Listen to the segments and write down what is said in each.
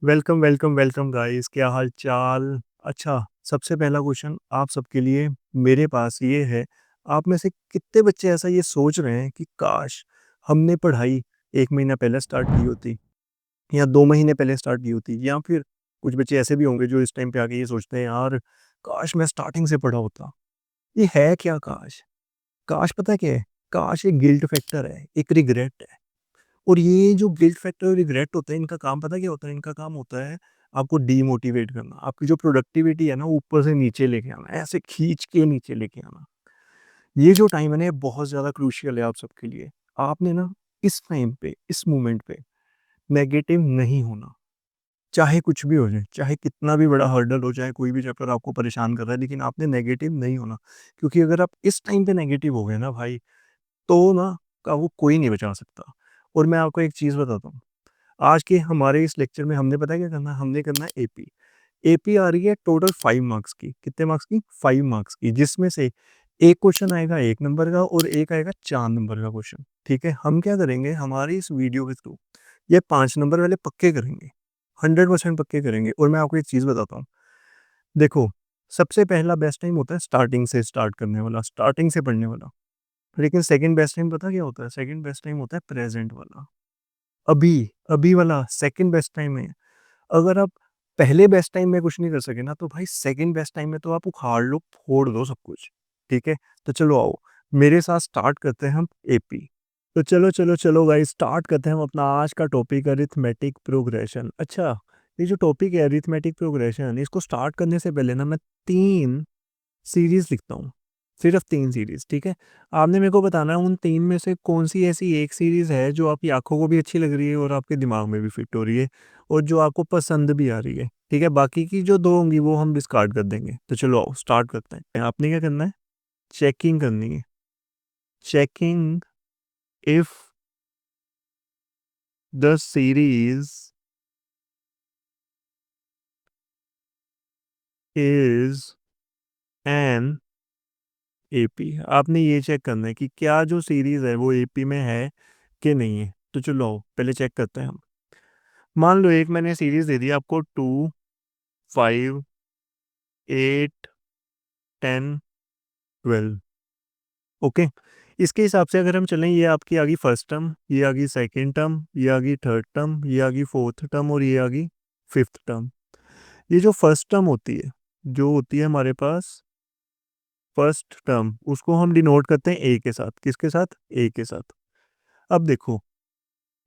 Welcome, welcome, welcome guys, क्या हाल चाल? अच्छा, सबसे पहला क्वेश्चन आप सबके लिए मेरे पास ये है, आप में से कितने बच्चे ऐसा ये सोच रहे हैं कि काश हमने पढ़ाई 1 महीना पहले स्टार्ट की होती या 2 महीने पहले स्टार्ट की होती, या फिर कुछ बच्चे ऐसे भी होंगे जो इस टाइम पे आके ये सोचते हैं, यार काश मैं स्टार्टिंग से पढ़ा होता। ये है क्या काश? काश पता है क्या है? काश एक गिल्ट फैक्टर है, एक रिग्रेट है। और ये जो गिल्ट फैक्टर और रिग्रेट होते हैं, इनका काम पता है क्या होता है? इनका काम होता है आपको डीमोटिवेट करना। आपकी जो प्रोडक्टिविटी है ना, वो ऊपर से नीचे लेके आना, ऐसे खींच के नीचे लेके आना। ये जो टाइम है ना, ये बहुत ज़्यादा क्रूशियल है आप सबके लिए। आपने ना इस टाइम पे, इस मोमेंट पे नेगेटिव नहीं होना। चाहे कुछ भी हो जाए, चाहे कितना भी बड़ा हर्डल हो, चाहे कोई भी चैप्टर आपको परेशान कर रहा है, लेकिन आपने नेगेटिव नहीं होना। क्योंकि अगर आप इस टाइम पे नेगेटिव हो गए ना भाई, तो ना का वो कोई नहीं बचा सकता। और मैं आपको एक चीज़ बताता हूँ, आज के हमारे इस लेक्चर में हमने पता है क्या करना है? हमने करना है एपी। एपी आ रही है टोटल 5 मार्क्स की। कितने मार्क्स की? 5 मार्क्स की, जिसमें से एक क्वेश्चन आएगा 1 नंबर का और एक आएगा 4 नंबर का क्वेश्चन। ठीक है? हम क्या करेंगे, हमारी इस वीडियो के थ्रू ये 5 नंबर वाले पक्के करेंगे, 100% पक्के करेंगे। और मैं आपको एक चीज़ बताता हूँ, देखो, सबसे पहला बेस्ट टाइम होता है स्टार्टिंग से स्टार्ट करने वाला, स्टार्टिंग से पढ़ने वाला। लेकिन सेकंड बेस्ट टाइम पता क्या होता है? सेकंड बेस्ट टाइम होता है प्रेज़ेंट वाला। अभी, अभी वाला सेकंड बेस्ट टाइम है। अगर आप पहले बेस्ट टाइम में कुछ नहीं कर सके ना, तो भाई सेकंड बेस्ट टाइम में तो आप उखाड़ लो, फोड़ दो सब कुछ। ठीक है? तो चलो आओ, मेरे साथ स्टार्ट करते हैं हम एपी। तो चलो, चलो, चलो गाइस, स्टार्ट करते हैं हम अपना आज का टॉपिक अरिथमेटिक प्रोग्रेशन। अच्छा, ये जो टॉपिक है अरिथमेटिक प्रोग्रेशन, इसको स्टार्ट करने से पहले ना मैं 3 सीरीज़ लिखता हूँ। सिर्फ़ 3 सीरीज़, ठीक है? आपने मेरे को बताना है उन 3 में से कौन-सी ऐसी एक सीरीज़ है जो आपकी आँखों को भी अच्छी लग रही है और आपके दिमाग में भी फिट हो रही है और जो आपको पसंद भी आ रही है, ठीक है? बाकी की जो 2 होंगी वो हम डिस्कार्ड कर देंगे। तो चलो आओ स्टार्ट करते हैं। आपने क्या करना है? चेकिंग करनी है। Checking if the series is an AP. आपने ये चेक करना है कि क्या जो सीरीज़ है वो एपी में है कि नहीं है। तो चलो आओ पहले चेक करते हैं हम। मान लो एक मैंने सीरीज दे दी आपको 2, 5, 8, 10, 12। ओके, इसके हिसाब से अगर हम चलें, ये आपकी आ गई फर्स्ट टर्म, ये आ गई सेकेंड टर्म, ये आ गई थर्ड टर्म, ये आ गई फोर्थ टर्म और ये आ गई फिफ्थ टर्म। ये जो फर्स्ट टर्म होती है, जो होती है हमारे पास फर्स्ट टर्म, उसको हम डिनोट करते हैं ए के साथ। किसके साथ? ए के साथ। अब देखो,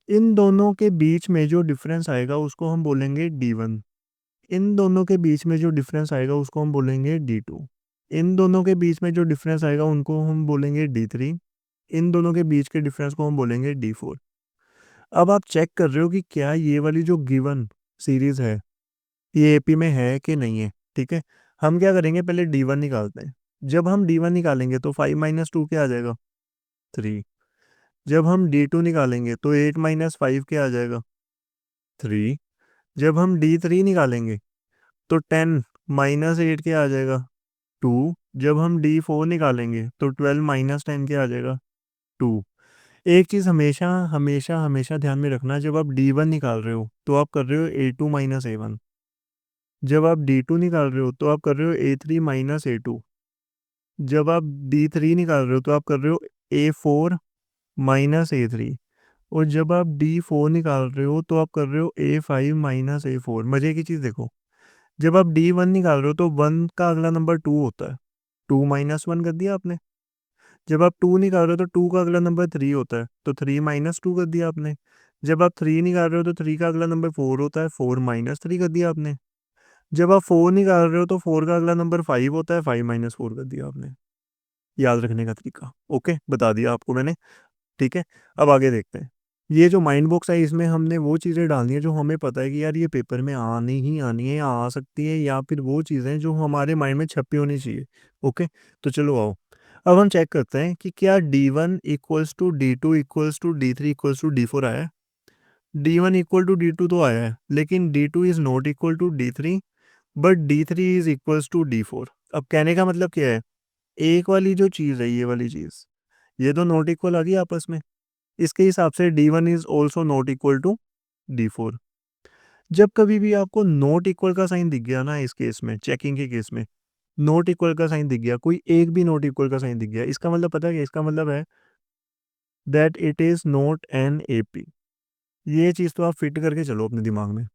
इन दोनों के बीच में जो डिफरेंस आएगा उसको हम बोलेंगे D1। इन दोनों के बीच में जो डिफरेंस आएगा उसको हम बोलेंगे D2। इन दोनों के बीच में जो डिफरेंस आएगा उनको हम बोलेंगे D3। इन दोनों के बीच के डिफरेंस को हम बोलेंगे D4। अब आप चेक कर रहे हो कि क्या ये वाली जो गिवन सीरीज है ये एपी में है कि नहीं है। ठीक है, हम क्या करेंगे, पहले D1 निकालते हैं। जब हम D1 निकालेंगे तो 5 माइनस 2 क्या आ जाएगा? 3। जब हम D2 निकालेंगे तो 8 माइनस 5 क्या आ जाएगा? 3। जब हम D3 निकालेंगे तो 10 माइनस 8 क्या आ जाएगा? 2। जब हम D4 निकालेंगे तो 12 माइनस 10 क्या आ जाएगा? 2। एक चीज़ हमेशा हमेशा हमेशा ध्यान में रखना, जब आप D1 निकाल रहे हो तो आप कर रहे हो A2 माइनस A1। जब आप D2 निकाल रहे हो तो आप कर रहे हो A3 माइनस A2। जब आप D3 निकाल रहे हो तो आप कर रहे हो A4 माइनस A3। और जब आप D4 निकाल रहे हो तो आप कर रहे हो A5 माइनस A4। मज़े की चीज़ देखो, जब आप D1 निकाल रहे हो तो 1 का अगला नंबर 2 होता है। 2 माइनस 1 कर दिया आपने। जब आप 2 निकाल रहे हो तो 2 का अगला नंबर 3 होता है, तो 3 माइनस 2 कर दिया आपने। जब आप 3 निकाल रहे हो तो 3 का अगला नंबर 4 होता है, 4 माइनस 3 कर दिया आपने। जब आप 4 निकाल रहे हो तो 4 का अगला नंबर 5 होता है, 5 माइनस 4 कर दिया आपने। याद रखने का तरीका, ओके, बता दिया आपको मैंने। ठीक है, अब आगे देखते हैं। ये जो माइंड बॉक्स है, इसमें हमने वो चीज़ें डालनी है जो हमें पता है कि यार ये पेपर में आनी ही आनी है या आ सकती है, या फिर वो चीज़ें जो हमारे माइंड में छपी होनी चाहिए। ओके, तो चलो आओ, अब हम चेक करते हैं कि क्या D1 equals to D2 equals to D3 equals to D4 आया है। D1 इक्वल टू D2 तो आया है, लेकिन D2 is not equal to D3, but D3 is equals to D4। अब कहने का मतलब क्या है, एक वाली जो चीज़ है, ये वाली चीज़, ये तो नॉट इक्वल आ गई आपस में। इसके हिसाब से D1 is also not equal to D4। जब कभी भी आपको नॉट इक्वल का साइन दिख गया ना, इस केस में, चेकिंग के केस में नॉट इक्वल का साइन दिख गया, कोई एक भी नॉट इक्वल का साइन दिख गया, इसका मतलब पता है क्या, इसका मतलब है that it is not an AP. ये चीज़ तो आप फिट करके चलो अपने दिमाग में।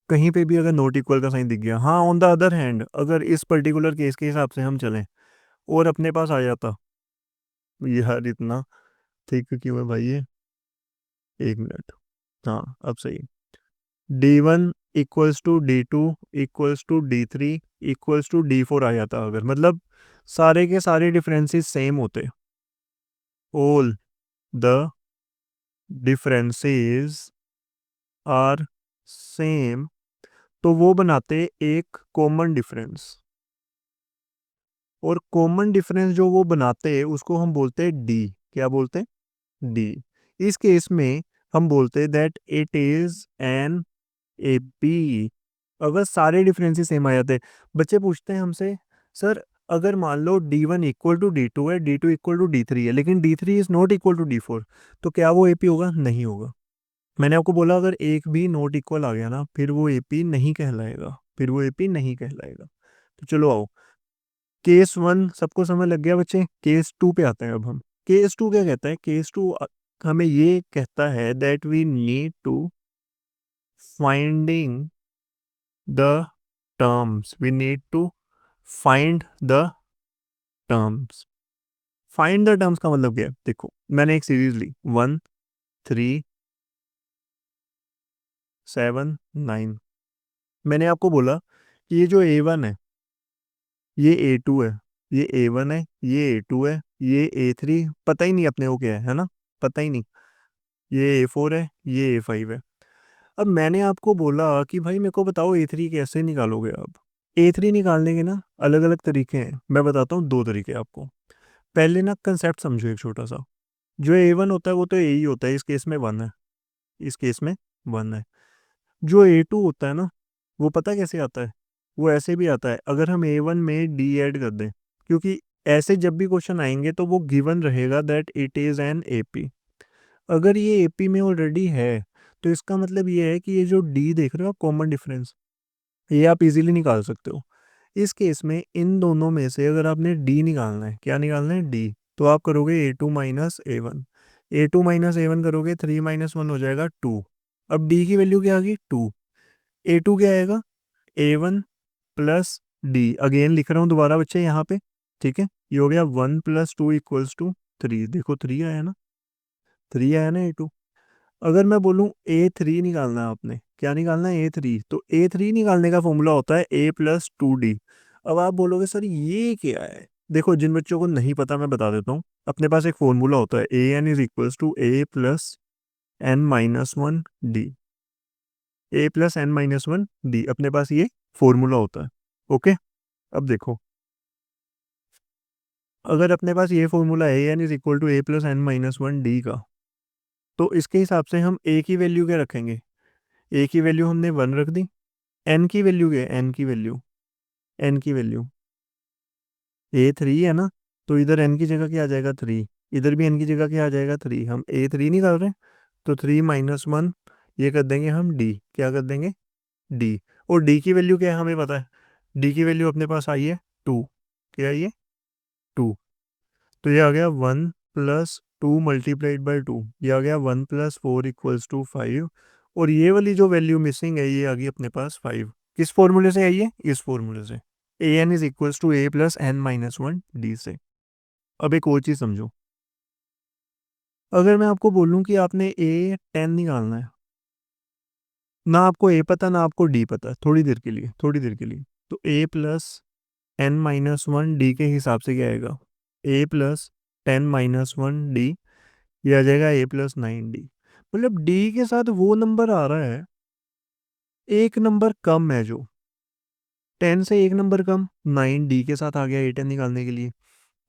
कहीं पे भी अगर नॉट इक्वल का साइन दिख गया, हाँ ऑन द अदर हैंड अगर इस पर्टिकुलर केस के हिसाब से हम चलें और अपने पास आ जाता, यार इतना थिक क्यों है भाई ये, 1 मिनट, हाँ अब सही, D1 equals to D2 equals to D3 equals to D4 आ जाता, अगर मतलब सारे के सारे डिफरेंसेस सेम होते, all the differences are same, तो वो बनाते एक कॉमन डिफरेंस, और कॉमन डिफरेंस जो वो बनाते हैं उसको हम बोलते हैं डी। क्या बोलते हैं? डी। इस केस में हम बोलते हैं that it is an A P. अगर सारे डिफरेंसेस सेम आ जाते हैं, बच्चे पूछते हैं हमसे सर अगर मान लो D1 इक्वल टू D2 है, D2 इक्वल टू D3 है, लेकिन D3 is not equal to D4, तो क्या वो एपी होगा? नहीं होगा। मैंने आपको बोला अगर एक भी नॉट इक्वल आ गया ना, फिर वो एपी नहीं कहलाएगा, फिर वो एपी नहीं कहलाएगा। तो चलो आओ, केस वन सबको समझ लग गया बच्चे, केस टू पे आते हैं अब हम। केस टू क्या कहता है? केस टू हमें ये कहता है that we need to finding the terms, we need to find the terms. Find the terms का मतलब क्या है? देखो मैंने एक सीरीज ली 1 3 7 9, मैंने आपको बोला कि ये जो A1 है, ये A2 है, ये A1 है, ये A2 है, ये A3 पता ही नहीं अपने को क्या है ना, पता ही नहीं, ये A4 है, ये A5 है। अब मैंने आपको बोला कि भाई मेरे को बताओ A3 कैसे निकालोगे आप। A3 निकालने के ना अलग अलग तरीके हैं, मैं बताता हूँ 2 तरीके आपको। पहले ना कंसेप्ट समझो एक छोटा सा, जो A1 होता है वो तो A ही होता है, इस केस में 1 है, इस केस में 1 है। जो A2 होता है ना, वो पता कैसे आता है? वो ऐसे भी आता है अगर हम A1 में D ऐड कर दें, क्योंकि ऐसे जब भी क्वेश्चन आएंगे तो वो गिवन रहेगा that it is an AP। अगर ये AP में ऑलरेडी है तो इसका मतलब ये है कि ये जो D देख रहे हो आप, कॉमन डिफरेंस, ये आप इजीली निकाल सकते हो। इस केस में इन दोनों में से अगर आपने D निकालना है, क्या निकालना है? D। तो आप करोगे A2 minus A1, A2 minus A1 करोगे, 3 माइनस 1 हो जाएगा 2। अब D की वैल्यू क्या आ गई? 2। A2 क्या आएगा? A1 प्लस D, अगेन लिख रहा हूँ दोबारा बच्चे यहाँ पे, ठीक है? ये हो गया 1 प्लस 2 इक्वल्स टू 3, देखो 3 आया ना, 3 आया ना A2। अगर मैं बोलूँ A3 निकालना है आपने, क्या निकालना है? A3। तो A3 निकालने का फॉर्मूला होता है A प्लस 2D। अब आप बोलोगे सर ये क्या है? देखो जिन बच्चों को नहीं पता मैं बता देता हूँ, अपने पास एक फॉर्मूला होता है AN is equals to A plus N-1 D। A plus N-1 D, अपने पास ये फॉर्मूला होता है। ओके, अब देखो अगर अपने पास ये फॉर्मूला है N is equal to A+N-1 D का, तो इसके हिसाब से हम ए की वैल्यू क्या रखेंगे? ए की वैल्यू हमने 1 रख दी। एन की वैल्यू क्या है? एन की वैल्यू A3 है ना, तो इधर एन की जगह क्या आ जाएगा? 3। इधर भी एन की जगह क्या आ जाएगा? 3। हम A3 नहीं कर रहे, तो 3 - 1 ये कर देंगे हम D। क्या कर देंगे? D। और D की वैल्यू क्या है हमें पता है, D की वैल्यू अपने पास आई है 2। क्या है ये? 2। तो ये आ गया 1+2 × 2, ये आ गया 1+4 = 5। और ये वाली जो वैल्यू मिसिंग है ये आ गई अपने पास 5। किस फॉर्मूले से आई है? इस फॉर्मूले से, AN is equals to A+N-1 D से। अब एक और चीज़ समझो, अगर मैं आपको बोलूं कि आपने A10 निकालना है, ना आपको A पता ना आपको D पता, थोड़ी देर के लिए, थोड़ी देर के लिए, तो A+N-1 D के हिसाब से क्या आएगा? A+10 - 1 D, ये आ जाएगा A+9D। मतलब D के साथ वो नंबर आ रहा है, एक नंबर कम है, जो 10 से एक नंबर कम 9 D के साथ आ गया A10 निकालने के लिए।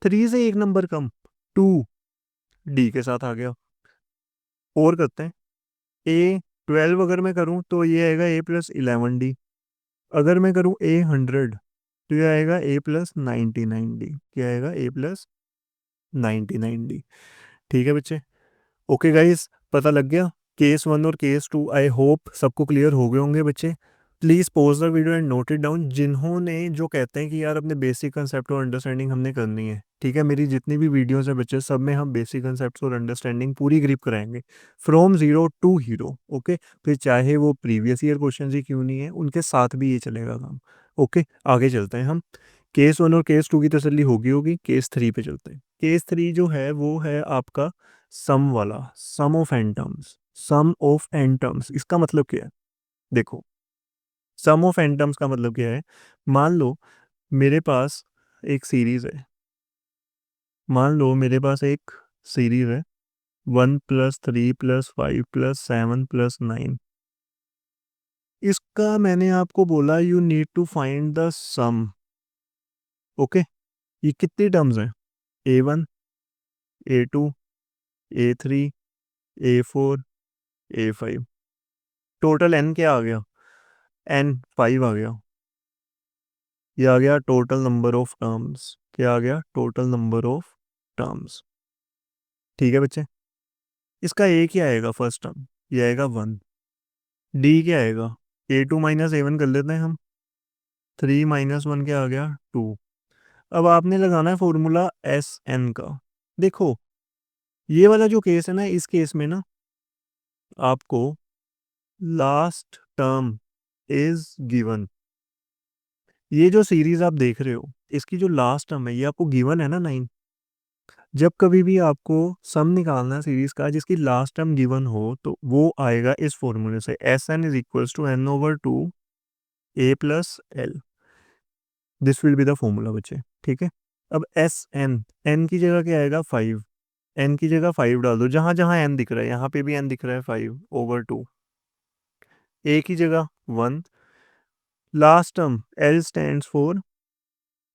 3 से एक नंबर कम 2 D के साथ आ गया। और करते हैं, A12 अगर मैं करूं तो ये आएगा A+11D। अगर मैं करूं A100 तो ये आएगा A+99D। क्या आएगा? A+99D। ठीक है बच्चे, ओके गाइस, पता लग गया। केस 1 और केस 2 आई होप सबको क्लियर हो गए होंगे बच्चे। Please pause the video and note it down, जिन्होंने जो कहते हैं कि यार अपने बेसिक कंसेप्ट और अंडरस्टैंडिंग हमने करनी है, ठीक है। मेरी जितनी भी वीडियोस है बच्चे, सब में हम बेसिक कंसेप्ट और अंडरस्टैंडिंग पूरी ग्रिप कराएंगे, from zero to hero. Okay, फिर चाहे वो प्रीवियस ईयर क्वेश्चन ही क्यों नहीं है, उनके साथ भी ये चलेगा काम। ओके, आगे चलते हैं हम। केस 1 और केस 2 की तसल्ली होगी। केस 3 पे चलते हैं। केस 3 जो है वो है आपका सम वाला, sum of N terms. Sum of N terms इसका मतलब क्या है? देखो, सम ऑफ एन टर्म्स का मतलब क्या है? मान लो मेरे पास एक सीरीज है। मान लो मेरे पास एक सीरीज है, 1 + 3 + 5 + 7 + 9। इसका मैंने आपको बोला you need to find the sum. Okay, ये कितनी टर्म्स हैं? A1, A2, A3, A4, A5। Total N क्या आ गया? एन 5 आ गया। ये आ गया टोटल नंबर ऑफ टर्म्स। क्या आ गया? Total number of terms. ठीक है बच्चे, इसका ए क्या आएगा? फर्स्ट टर्म ये आएगा 1। डी क्या आएगा? A2 - A1 कर लेते हैं हम। 3 - 1 क्या आ गया? 2। अब आपने लगाना है फॉर्मूला एस एन का। देखो, ये वाला जो केस है ना, इस केस में ना आपको लास्ट टर्म इज गिवन। ये जो सीरीज आप देख रहे हो, इसकी जो लास्ट टर्म है ये आपको गिवन है ना, 9। जब कभी भी आपको सम निकालना है सीरीज का जिसकी लास्ट टर्म गिवन हो, तो वो आएगा इस फॉर्मूले से, S N is equals to n/2 a+l। This will be the formula बच्चे, ठीक है। अब एस एन, एन की जगह क्या आएगा? 5। एन की जगह 5 डाल दो, जहां जहां एन दिख रहा है यहाँ पे भी एन दिख रहा है, 5/2। ए की जगह 1। Last term L stands for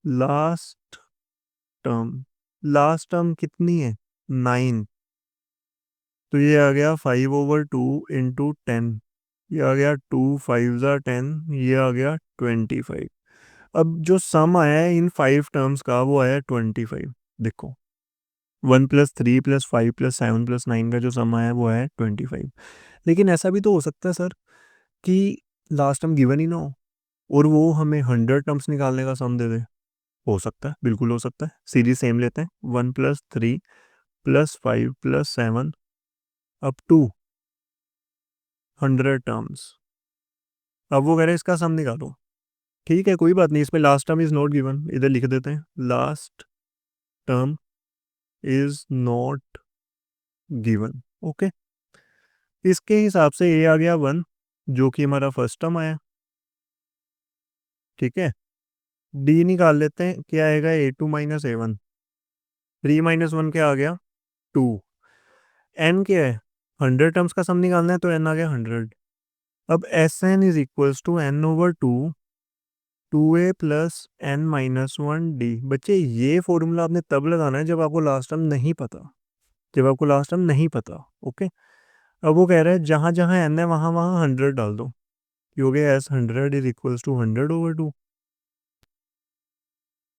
last term. Last term कितनी है? 9। तो ये आ गया 5/2 × 10। ये आ गया 2 5 × 10। ये आ गया 25। अब जो सम आया है इन 5 टर्म्स का वो आया 25। देखो, 1 + 3 + 5 + 7 + 9 का जो सम आया है वो है 25। लेकिन ऐसा भी तो हो सकता है सर कि लास्ट टर्म गिवन ही ना हो और वो हमें 100 टर्म्स निकालने का सम दे दे। हो सकता है, बिल्कुल हो सकता है। सीरीज सेम लेते हैं, 1 + 3 + 5 + 7 अप टू 100 टर्म्स। अब वो कह रहे हैं इसका सम निकालो। ठीक है, कोई बात नहीं, इसमें last term is not given, इधर लिख देते हैं last term is not given. Okay, इसके हिसाब से ए आ गया 1, जो कि हमारा फर्स्ट टर्म आया। ठीक है, डी निकाल लेते हैं, क्या आएगा? A2 - A1। 3 - 1 क्या आ गया? 2। एन क्या है? 100 टर्म्स का सम निकालना है, तो एन आ गया 100। अब S N is equals to n/2 2a + n - 1 d। बच्चे, ये फॉर्मूला आपने तब लगाना है जब आपको लास्ट टर्म नहीं पता। जब आपको लास्ट टर्म नहीं पता। ओके, अब वो कह रहा है जहां जहां n है वहां वहां 100 डाल दो। ये हो गया S100 इज इक्वल्स टू 100/2।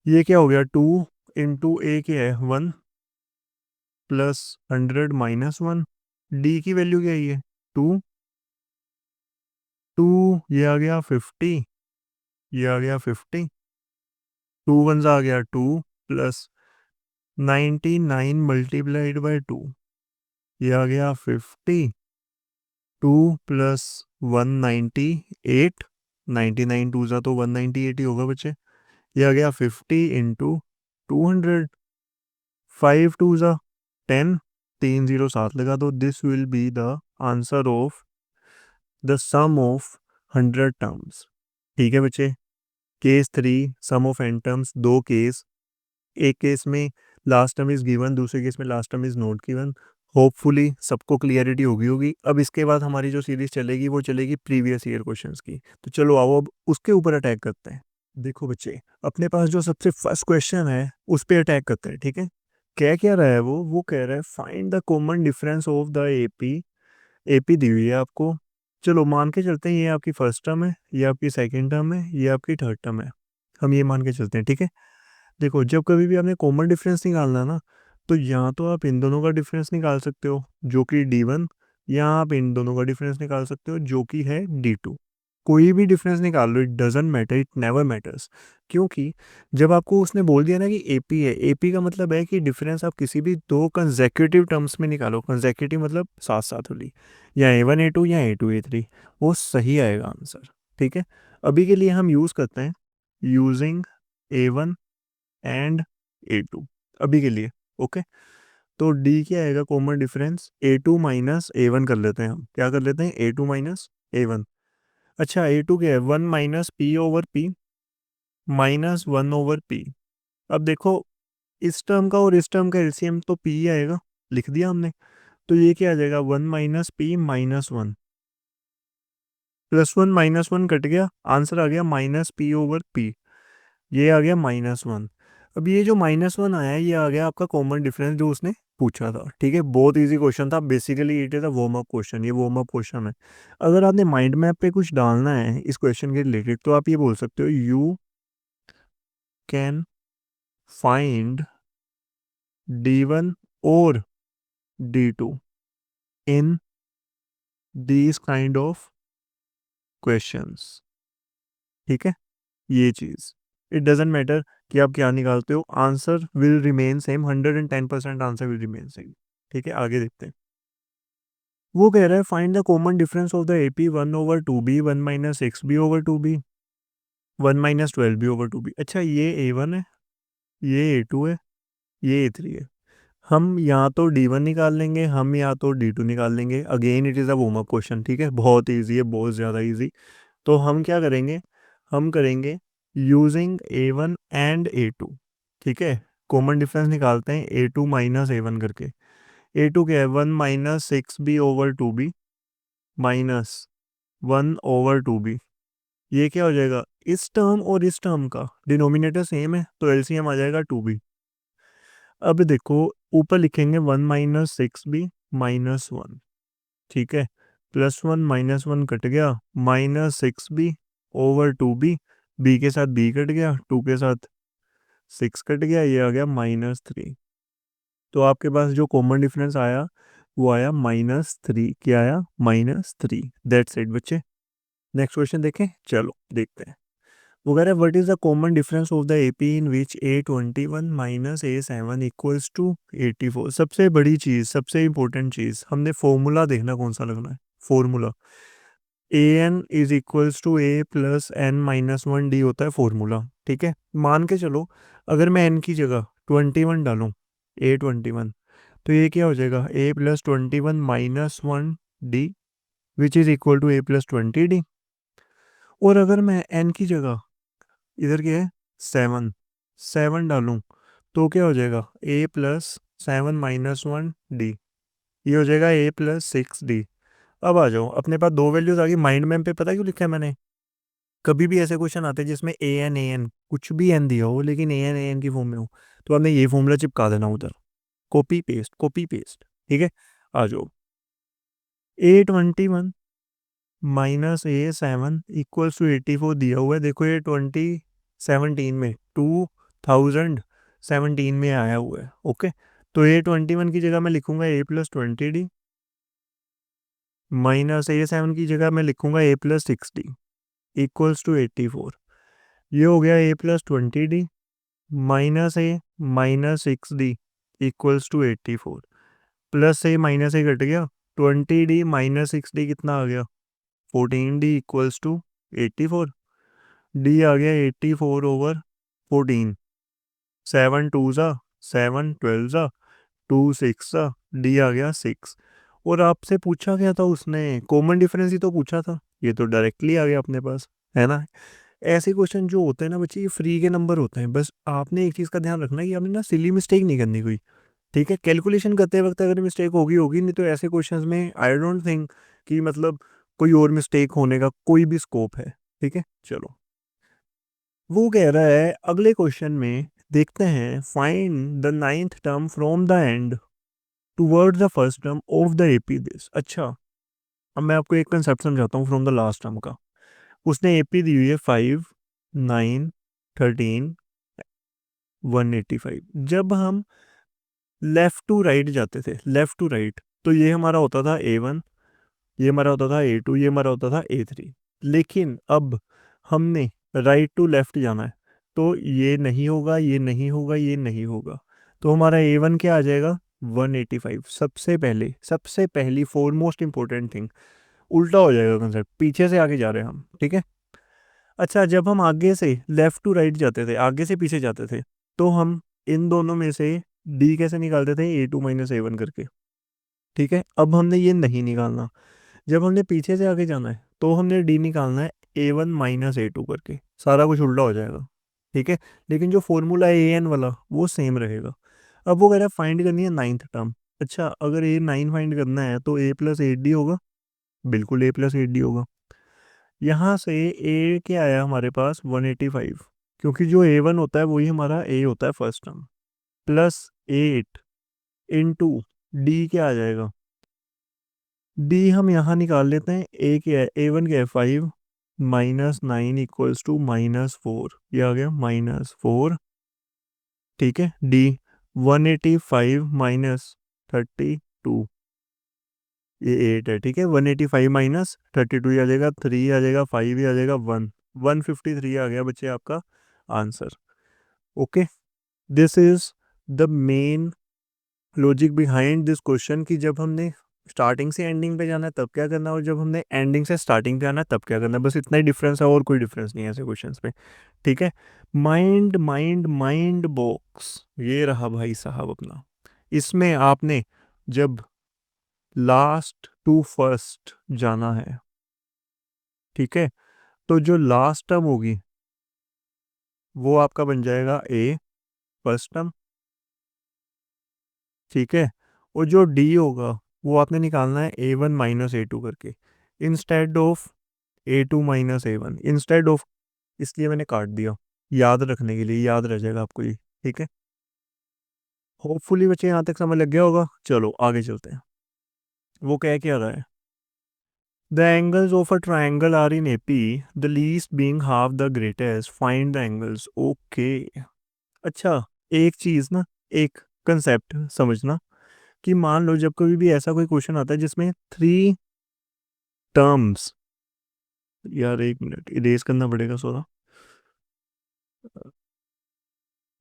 ये क्या हो गया? 2 इंटू ए क्या है? 1 + 100 - 1। डी की वैल्यू क्या है? ये 2। 2, ये आ गया 50। ये आ गया 50। 2 1 आ गया 2 + 99 × 2। ये आ गया 50। 2 + 198। 99 2 तो 198 ही होगा बच्चे। ये आ गया 50 इंटू 200। 5 2 10। 3 0 साथ लगा दो। This will be the answer of the sum of 100 terms. ठीक है बच्चे, case 3 sum of N terms, दो केस। एक केस में लास्ट टर्म इज गिवन, दूसरे केस में last term is not given. Hopefully सबको क्लियरिटी होगी। अब इसके बाद हमारी जो सीरीज चलेगी वो चलेगी प्रीवियस ईयर क्वेश्चंस की। तो चलो आओ अब उसके ऊपर अटैक करते हैं। देखो बच्चे, अपने पास जो सबसे फर्स्ट क्वेश्चन है उस पर अटैक करते हैं। ठीक है, क्या रहा है वो कह रहा है find the common difference of the AP. AP दी हुई है आपको। चलो मान के चलते हैं ये आपकी फर्स्ट टर्म है, ये आपकी सेकेंड टर्म है, ये आपकी थर्ड टर्म है। हम ये मान के चलते हैं, ठीक है। देखो, जब कभी भी आपने कॉमन डिफरेंस निकालना है ना, तो या तो आप इन दोनों का डिफरेंस निकाल सकते हो, जो कि D1, यहाँ आप इन दोनों का डिफरेंस निकाल सकते हो जो कि है D2। कोई भी डिफरेंस निकाल लो, it doesn't matter, it never matters. क्योंकि जब आपको उसने बोल दिया ना कि एपी है, एपी का मतलब है कि डिफरेंस आप किसी भी दो कंसेक्यूटिव टर्म्स में निकालो, कंसेक्यूटिव मतलब साथ साथ वाली, या A1 A2 या A2 A3, वो सही आएगा आंसर। ठीक है, अभी के लिए हम यूज़ करते हैं यूजिंग A1 एंड A2 अभी के लिए। ओके, तो डी क्या आएगा common difference, A2 minus A1 कर लेते हैं हम, क्या कर लेते हैं A2 माइनस A1। अच्छा A2 क्या है, 1 - P/P माइनस 1/P। अब देखो इस टर्म का और इस टर्म का एलसीएम तो P ही आएगा, लिख दिया हमने। तो ये क्या आ जाएगा, 1 - P - 1, +1 - 1 कट गया, आंसर आ गया -P/P। ये आ गया -1। अब ये जो -1 आया है ये आ गया आपका कॉमन डिफरेंस जो उसने पूछा था। ठीक है, बहुत इजी क्वेश्चन था, basically it is a warm up question, ये वार्म अप क्वेश्चन है। अगर आपने माइंड मैप पे कुछ डालना है इस क्वेश्चन के रिलेटेड तो आप ये बोल सकते हो, यू कैन फाइंड D1 और D2 in these kind of questions. ठीक है, ये चीज़, इट डजेंट मैटर कि आप क्या निकालते हो, answer will remain same, 110% answer will remain same. ठीक है, आगे देखते हैं। वो कह रहा है find the common difference of the AP 1/2B 1 - 6B/2B 1 - 12B/2B। अच्छा ये A1 है, ये A2 है, ये A3 है। हम या तो D1 निकाल लेंगे, हम या तो D2 निकाल लेंगे। Again it is a warm up question. ठीक है, बहुत ईजी है, बहुत ज़्यादा ईजी। तो हम क्या करेंगे, हम करेंगे यूजिंग A1 एंड A2। ठीक है, कॉमन डिफरेंस निकालते हैं A2 माइनस A1 करके। A2 क्या है, 1 - 6B/2B -1/2B। ये क्या हो जाएगा, इस टर्म और इस टर्म का डिनोमिनेटर सेम है तो एलसीएम आ जाएगा 2B। अब देखो ऊपर लिखेंगे 1 - 6B - 1। ठीक है, +1 - 1 कट गया, -6B/2B, बी के साथ बी कट गया, 2 के साथ 6 कट गया, ये आ गया -3। तो आपके पास जो कॉमन डिफरेंस आया वो आया -3। क्या आया, -3। दैट्स इट बच्चे। नेक्स्ट क्वेश्चन देखें, चलो देखते हैं। वो कह रहा है what is the common difference of the AP in which A21 - A7 equals to 84। सबसे बड़ी चीज़, सबसे इंपॉर्टेंट चीज़, हमने फॉर्मूला देखना कौन सा लगना है, फॉर्मूला। AN = A+N - 1D होता है फॉर्मूला। ठीक है, मान के चलो अगर मैं n की जगह 21 डालूँ, A21, तो ये क्या हो जाएगा, A+21 - 1D which is equal to A+20D। और अगर मैं n की जगह इधर क्या है 7, 7 डालूँ तो क्या हो जाएगा, A+7 - 1D, ये हो जाएगा A+6D। अब आ जाओ, अपने पास दो वैल्यूज आ गई। माइंड मैप पे पता क्यों लिखा है मैंने, कभी भी ऐसे क्वेश्चन आते हैं जिसमें A n कुछ भी n दिया हो लेकिन A n की फॉर्म में हो, तो आपने ये फॉर्मूला चिपका देना उधर, कॉपी पेस्ट कॉपी पेस्ट। ठीक है, आ जाओ। A21 -A7 इक्वल्स टू 84 दिया हुआ है, देखो ये 2017 में 2017 में आया हुआ है। ओके, तो A21 की जगह मैं लिखूंगा A+20D, -A7 की जगह मैं लिखूंगा A+6D इक्वल्स टू 84। ये हो गया A+20D -A - 6D equals to 84। Plus से माइनस ए कट गया, 20D -6D कितना आ गया, 14D इक्वल्स टू 84। डी आ गया 84/14। 7 2 ज़ा 7, 12 ज़ा 2 6 ज़ा, डी आ गया 6। और आपसे पूछा गया था उसने, कॉमन डिफरेंस ही तो पूछा था, ये तो डायरेक्टली आ गया अपने पास, है ना। ऐसे क्वेश्चन जो होते हैं ना बच्चे, ये फ्री के नंबर होते हैं। बस आपने एक चीज़ का ध्यान रखना है कि आपने ना सिली मिस्टेक नहीं करनी कोई। ठीक है, कैलकुलेशन करते वक्त अगर मिस्टेक होगी होगी, नहीं तो ऐसे क्वेश्चंस में आई डोंट थिंक कि मतलब कोई और मिस्टेक होने का कोई भी स्कोप है। ठीक है, चलो। वो कह रहा है अगले क्वेश्चन में देखते हैं, find the ninth term from the end towards the first term of the AP this. अच्छा, अब मैं आपको एक कंसेप्ट समझाता हूँ फ्रॉम द लास्ट टर्म का। उसने एपी दी हुई है 5 9 13 185। जब हम लेफ़्ट टू राइट जाते थे, लेफ़्ट टू राइट, तो ये हमारा होता था A1, ये हमारा होता था A2, ये हमारा होता था A3। लेकिन अब हमने राइट टू लेफ्ट जाना है, तो ये नहीं होगा, ये नहीं होगा, ये नहीं होगा। तो हमारा A1 क्या आ जाएगा? 185। सबसे पहली फोर मोस्ट इंपॉर्टेंट थिंग, उल्टा हो जाएगा कंसेप्ट, पीछे से आगे जा रहे हैं हम, ठीक है। अच्छा, जब हम आगे से लेफ्ट टू राइट जाते थे, आगे से पीछे जाते थे, तो हम इन दोनों में से डी कैसे निकालते थे? A2 - A1 करके, ठीक है। अब हमने ये नहीं निकालना। जब हमने पीछे से आगे जाना है, तो हमने डी निकालना है A1 - A2 करके, सारा कुछ उल्टा हो जाएगा, ठीक है। लेकिन जो फॉर्मूला है AN वाला, वो सेम रहेगा। अब वो कह रहा है फाइंड करनी है नाइन्थ टर्म। अच्छा, अगर A9 फाइंड करना है तो A+8D होगा। बिल्कुल A+8D होगा। यहाँ से ए क्या आया हमारे पास? 185, क्योंकि जो A1 होता है वही हमारा A होता है फर्स्ट टर्म, +8 इंटू डी क्या आ जाएगा? डी हम यहाँ निकाल लेते हैं। ए क्या है? A1 क्या है? 5 -9 = -4, ये आ गया -4, ठीक है। डी 185 - 32, ये 8 है, ठीक है। 185 - 32 आ जाएगा, 3 आ जाएगा, 5 ही आ जाएगा, 1, 153 आ गया बच्चे आपका answer. Okay, this is the main logic behind this question, कि जब हमने स्टार्टिंग से एंडिंग पे जाना है तब क्या करना है, और जब हमने एंडिंग से स्टार्टिंग पे आना है तब क्या करना है। बस इतना ही डिफरेंस है, और कोई डिफरेंस नहीं है ऐसे क्वेश्चंस पे, ठीक है। माइंड माइंड माइंड बॉक्स, ये रहा भाई साहब अपना। इसमें आपने जब लास्ट टू फर्स्ट जाना है, ठीक है, तो जो लास्ट टर्म होगी वो आपका बन जाएगा ए फर्स्ट टर्म, ठीक है। और जो डी होगा वो आपने निकालना है A1 - A2 करके, instead of A2 - A1, instead of, इसलिए मैंने काट दिया, याद रखने के लिए, याद रह जाएगा आपको ये, ठीक है। होपफुली बच्चे यहाँ तक समझ लग गया होगा। चलो आगे चलते हैं। वो कह क्या रहा है? The angles of a triangle are in AP, the least being half the greatest, find the angles. Okay. अच्छा, एक चीज़ ना, एक कंसेप्ट समझना, कि मान लो जब कभी भी ऐसा कोई क्वेश्चन आता है जिसमें 3 टर्म्स, यार एक मिनट इरेज करना पड़ेगा सोरा,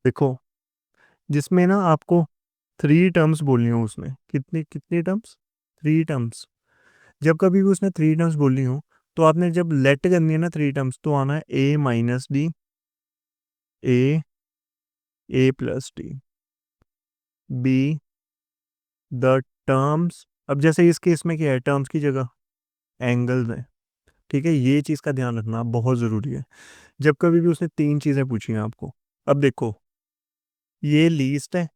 देखो, जिसमें ना आपको 3 टर्म्स बोलनी हो, उसमें कितनी कितनी टर्म्स? 3 टर्म्स। जब कभी भी उसने 3 टर्म्स बोलनी हो, तो आपने जब लेट करनी है ना 3 टर्म्स, तो आना है A - D, A+D, B the terms. अब जैसे इस केस में क्या है? टर्म्स की जगह एंगल्स है, ठीक है। ये चीज़ का ध्यान रखना बहुत ज़रूरी है जब कभी भी उसने 3 चीज़ें पूछी हैं आपको। अब देखो, ये लीस्ट है,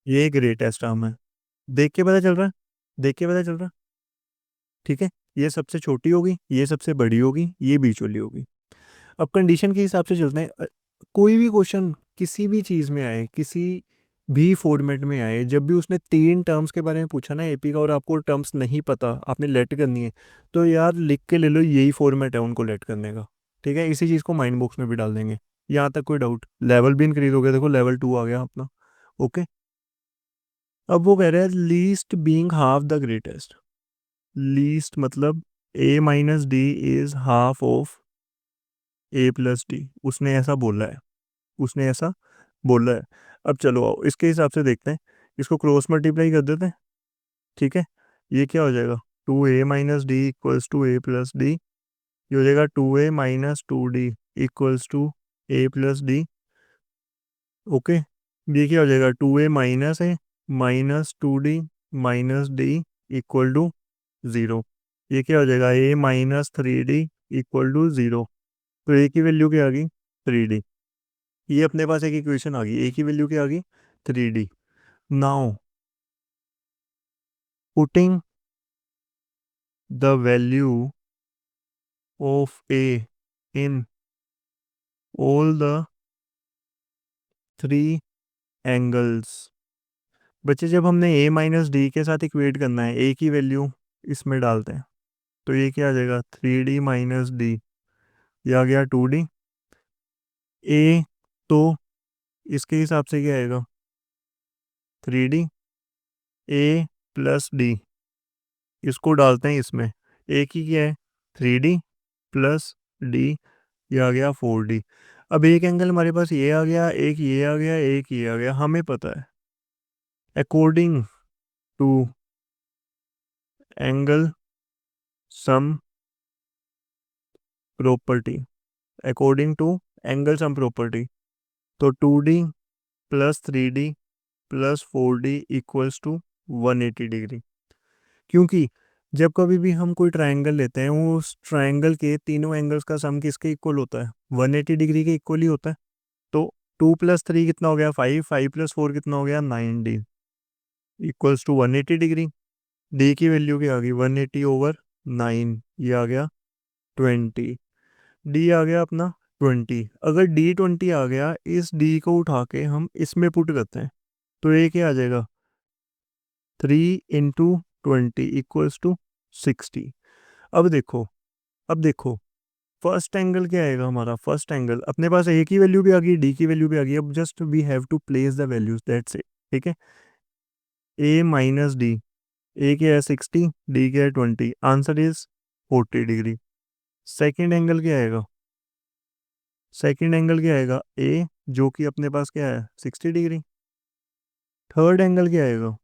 ये ग्रेटेस्ट टर्म है, देख के पता चल रहा है, देख के पता चल रहा है, ठीक है। ये सबसे छोटी होगी, ये सबसे बड़ी होगी, ये बीच वाली होगी। अब कंडीशन के हिसाब से चलते हैं। कोई भी क्वेश्चन किसी भी चीज़ में आए, किसी भी फॉर्मेट में आए, जब भी उसने 3 टर्म्स के बारे में पूछा ना AP का, और आपको टर्म्स नहीं पता, आपने लेट करनी है, तो यार लिख के ले लो, यही फॉर्मेट है उनको लेट करने का, ठीक है। इसी चीज़ को माइंड बॉक्स में भी डाल देंगे। यहाँ तक कोई डाउट? लेवल भी इंक्रीज हो गया, देखो लेवल 2 आ गया अपना। ओके। अब वो कह रहा है least being half the greatest. Least मतलब A - D is half of A+D, उसने ऐसा बोला है, उसने ऐसा बोला है। अब चलो आओ इसके हिसाब से देखते हैं, इसको क्रॉस मल्टीप्लाई कर देते हैं, ठीक है। ये क्या हो जाएगा? 2A - D = A+D, ये हो जाएगा 2A - 2D = A+D। ओके, ये क्या हो जाएगा? 2A - A -2D - D = 0। ये क्या हो जाएगा? A - 3D = 0। तो ए की वैल्यू क्या आ गई? 3D। ये अपने पास एक इक्वेशन आ गई, ए की वैल्यू क्या आ गई? 3D। Now putting the value of A in all the 3 angles. बच्चे, जब हमने A - D के साथ इक्वेट करना है, ए की वैल्यू इसमें डालते हैं, तो ये क्या आ जाएगा? 3D - D, ये आ गया 2D। ए, तो इसके हिसाब से क्या आएगा? 3D A + D, इसको डालते हैं इसमें, एक ही क्या है 3D प्लस डी, ये आ गया 4D। अब एक एंगल हमारे पास ये आ गया, एक ये आ गया, एक ये आ गया। हमें पता है according to angle sum property, according to angle sum property, तो 2D plus 3D plus 4D equals to 180 degree. क्योंकि जब कभी भी हम कोई ट्रायंगल लेते हैं, उस ट्रायंगल के तीनों एंगल्स का सम किसके इक्वल होता है, 180 डिग्री के इक्वल ही होता है। तो 2 + 3 कितना हो गया 5, 5 + 4 कितना हो गया 9D equals to 180 degree. D की वैल्यू क्या आ गई 180/9, ये आ गया 20। डी आ गया अपना 20। अगर डी 20 आ गया, इस डी को उठा के हम इसमें पुट करते हैं, तो ये क्या आ जाएगा 3 × 20 इक्वल्स टू 60। अब देखो, अब देखो फर्स्ट एंगल क्या आएगा हमारा, फर्स्ट एंगल अपने पास ए की वैल्यू भी आ गई, डी की वैल्यू भी आ गई। अब just we have to place the values, that's it. ठीक है, ए माइनस डी, ए क्या है 60, डी क्या है 20, answer is 40 degree. Second angle क्या आएगा, सेकेंड एंगल क्या आएगा ए, जो कि अपने पास क्या है 60 डिग्री। थर्ड एंगल क्या आएगा,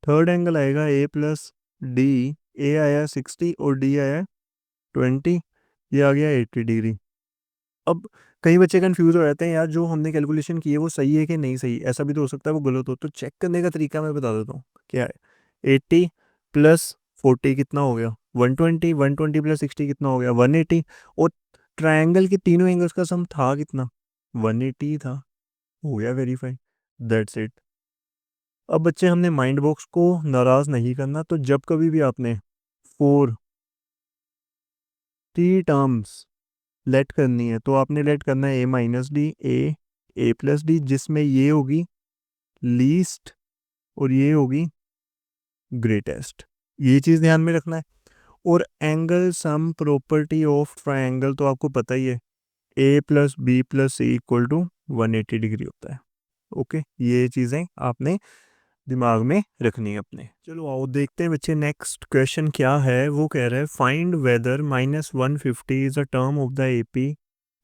थर्ड एंगल आएगा ए प्लस डी, ए आया 60 और डी आया 20, ये आ गया 80 डिग्री। अब कई बच्चे कंफ्यूज हो जाते हैं, यार जो हमने कैलकुलेशन की है वो सही है कि नहीं सही, ऐसा भी तो हो सकता है वो गलत हो। तो चेक करने का तरीका मैं बता देता हूँ क्या है। 80 + 40 कितना हो गया 120, 120 + 60 कितना हो गया 180। और ट्रायंगल के तीनों एंगल्स का सम था कितना 180 था, हो गया वेरीफाई, दैट्स इट। अब बच्चे हमने माइंड बॉक्स को नाराज नहीं करना, तो जब कभी भी आपने 4 टर्म्स लेट करनी है, तो आपने लेट करना है A-D, ए प्लस डी, जिसमें ये होगी लीस्ट और ये होगी ग्रेटेस्ट, ये चीज़ ध्यान में रखना है। और angle sum property of triangle तो आपको पता ही है, A + B + C = 180 डिग्री होता है। ओके, ये चीज़ें आपने दिमाग में रखनी है अपने। चलो आओ देखते हैं बच्चे नेक्स्ट क्वेश्चन क्या है। वो कह रहा है find weather -150 is a term of the AP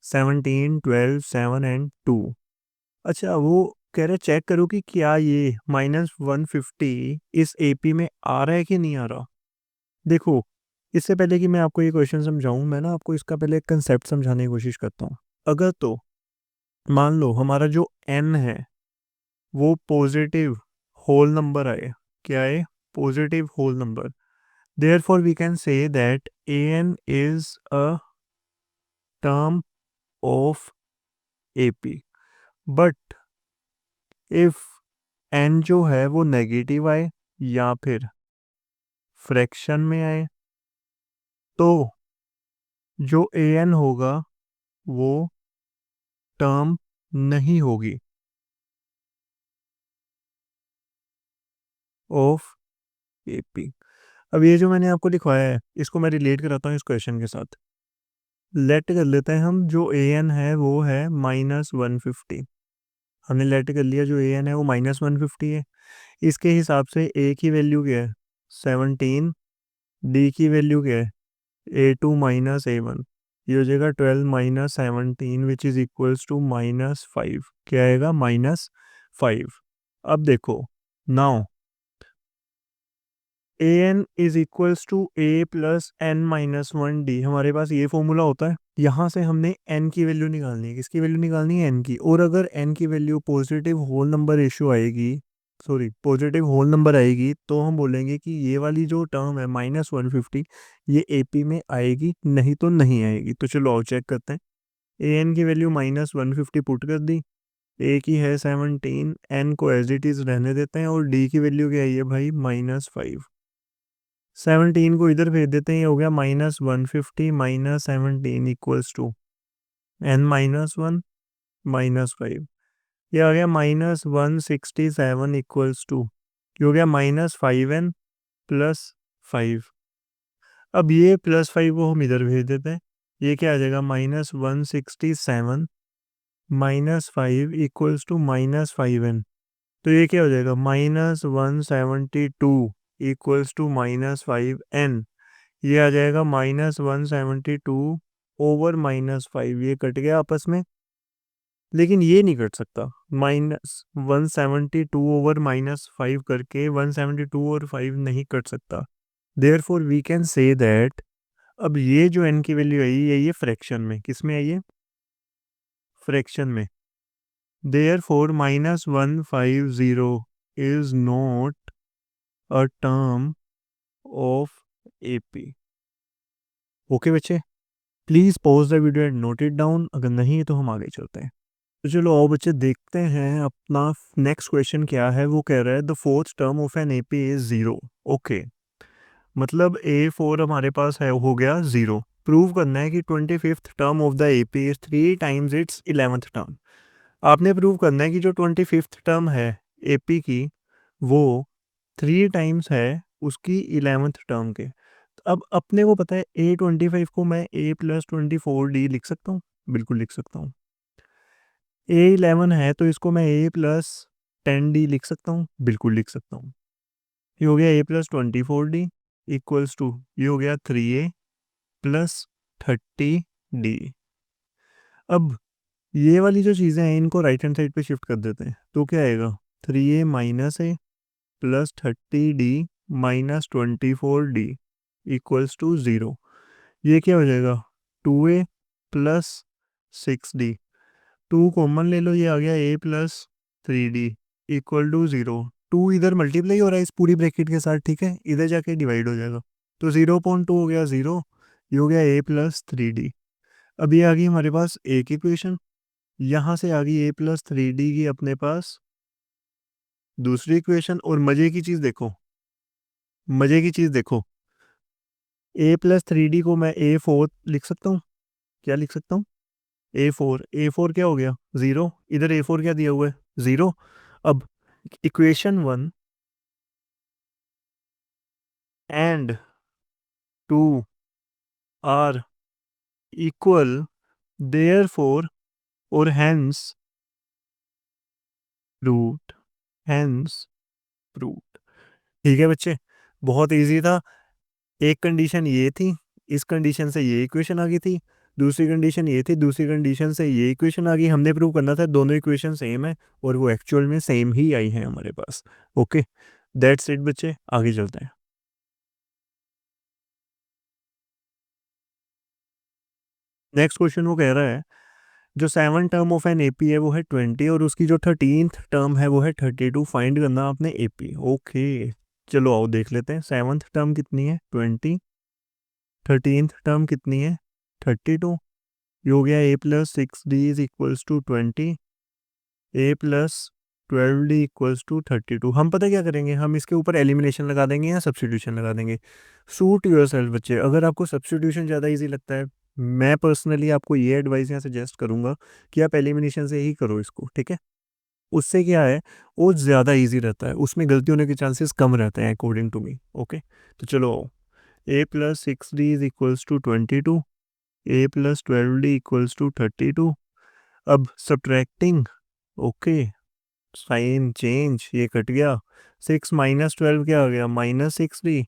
17, 12, 7 and 2। अच्छा, वो कह रहे चेक करो कि क्या ये -150 इस AP में आ रहा है कि नहीं आ रहा। देखो, इससे पहले कि मैं आपको ये क्वेश्चन समझाऊं, मैं ना आपको इसका पहले कंसेप्ट समझाने की कोशिश करता हूँ। अगर तो मान लो हमारा जो n है वो पॉजिटिव होल नंबर आए, क्या है positive whole number, therefore we can say that an is a term of AP। But if n जो है वो नेगेटिव आए या फिर फ्रैक्शन में आए, तो जो an होगा वो टर्म नहीं होगी ऑफ AP। अब ये जो मैंने आपको लिखवाया है, इसको मैं रिलेट कराता हूँ इस क्वेश्चन के साथ। लेट कर लेते हैं हम, जो an है वो है -150। हमने लेट कर लिया जो an है वो -150 है। इसके हिसाब से a की वैल्यू क्या है 17, d की वैल्यू क्या है A2 - A1, ये हो जाएगा 12 - 17 विच इज़ इक्वल्स टू -5। क्या आएगा -5। अब देखो now an is equals to A + n-1d, हमारे पास ये फॉर्मूला होता है। यहाँ से हमने n की वैल्यू निकालनी है, किसकी वैल्यू निकालनी है n की। और अगर n की value positive whole number ratio आएगी, सॉरी पॉजिटिव होल नंबर आएगी, तो हम बोलेंगे कि ये वाली जो टर्म है -150 ये AP में आएगी, नहीं तो नहीं आएगी। तो चलो आओ चेक करते हैं। an की वैल्यू -150 पुट कर दी, a की है 17, n को एज इट इज़ रहने देते हैं, और d की वैल्यू क्या है ये भाई -5। 17 को इधर भेज देते हैं, ये हो गया -150 - 17 इक्वल्स टू n-1 -5, ये आ गया -167 इक्वल्स टू, ये हो गया -5n + 5। अब ये +5 को हम इधर भेज देते हैं, ये क्या आ जाएगा -167 -5 इक्वल्स टू -5n। तो ये क्या हो जाएगा -172 इक्वल्स टू -5n, ये आ जाएगा -172 ओवर -5, ये कट गया आपस में, लेकिन ये नहीं कट सकता। -172 ओवर -5 करके 172 और 5 नहीं कट सकता। Therefore we can say that, अब ये जो n की वैल्यू आई है ये फ्रैक्शन में, किस में आई है? फ्रैक्शन में। Therefore -150 is not a term of AP. Okay बच्चे, please pause the video and note it down, अगर नहीं है तो हम आगे चलते हैं। तो चलो आओ बच्चे देखते हैं अपना नेक्स्ट क्वेश्चन क्या है। वो कह रहा है the fourth term of an AP is 0। Okay, मतलब A4 हमारे पास है, हो गया 0। प्रूव करना है कि 25th term of the AP is 3 times it's 11th term. आपने प्रूव करना है कि जो 25th टर्म है एपी की, वो 3 टाइम्स है उसकी 11th टर्म के। अब अपने को पता है A25 को मैं A+24D लिख सकता हूँ, बिल्कुल लिख सकता हूँ। A11 है तो इसको मैं A+10D लिख सकता हूँ, बिल्कुल लिख सकता हूँ। ये हो गया A+24D इक्वल्स टू, ये हो गया 3A+30D। अब ये वाली जो चीज़ें हैं इनको राइट हैंड साइड पे शिफ्ट कर देते हैं, तो क्या आएगा? 3A-A+30D -24D equals to 0। ये क्या हो जाएगा? 2A+6D, 2 कॉमन ले लो, ये आ गया A+3D इक्वल टू 0। 2 इधर मल्टीप्लाई हो रहा है इस पूरी ब्रैकेट के साथ, ठीक है, इधर जाके डिवाइड हो जाएगा, तो 0.2 हो गया 0, ये हो गया A+3D। अब ये आ गई हमारे पास एक इक्वेशन, यहाँ से आ गई A+3D की अपने पास दूसरी इक्वेशन। और मज़े की चीज़ देखो, मज़े की चीज़ देखो, A+3D को मैं A4 लिख सकता हूँ। क्या लिख सकता हूँ? A4 क्या हो गया? 0। इधर A4 क्या दिया हुआ है? 0। अब equation 1 and 2 are equal, therefore our root hence proved. ठीक है बच्चे, बहुत इजी था। एक कंडीशन ये थी, इस कंडीशन से ये इक्वेशन आ गई थी, दूसरी कंडीशन ये थी, दूसरी कंडीशन से ये इक्वेशन आ गई। हमने प्रूव करना था दोनों इक्वेशन सेम है, और वो एक्चुअल में सेम ही आई है हमारे पास। ओके, दैट्स इट बच्चे, आगे चलते हैं। नेक्स्ट क्वेश्चन वो कह रहा है जो 7 टर्म ऑफ एन एपी है वो है 20, और उसकी जो 13th टर्म है वो है 32। फाइंड करना आपने एपी। ओके, चलो आओ देख लेते हैं। 7th टर्म कितनी है? 20। 13th टर्म कितनी है? 32। ये हो गया A+6D is equals to 20, A+12D equals to 32। हम पता क्या करेंगे, हम इसके ऊपर एलिमिनेशन लगा देंगे या सब्स्टिट्यूशन लगा देंगे। सूट योर सेल्फ बच्चे, अगर आपको सब्स्टिट्यूशन ज़्यादा इजी लगता है, मैं पर्सनली आपको ये एडवाइस यहाँ सजेस्ट करूँगा कि आप एलिमिनेशन से ही करो इसको, ठीक है। उससे क्या है, वो ज़्यादा इजी रहता है, उसमें गलती होने के चांसेस कम रहते हैं अकॉर्डिंग टू मी। ओके, तो चलो, A+6D is equals to 22, A+12D equals to 32। अब सब्ट्रैक्टिंग, ओके, साइन चेंज, ये कट गया। 6 - 12 क्या आ गया? -6D,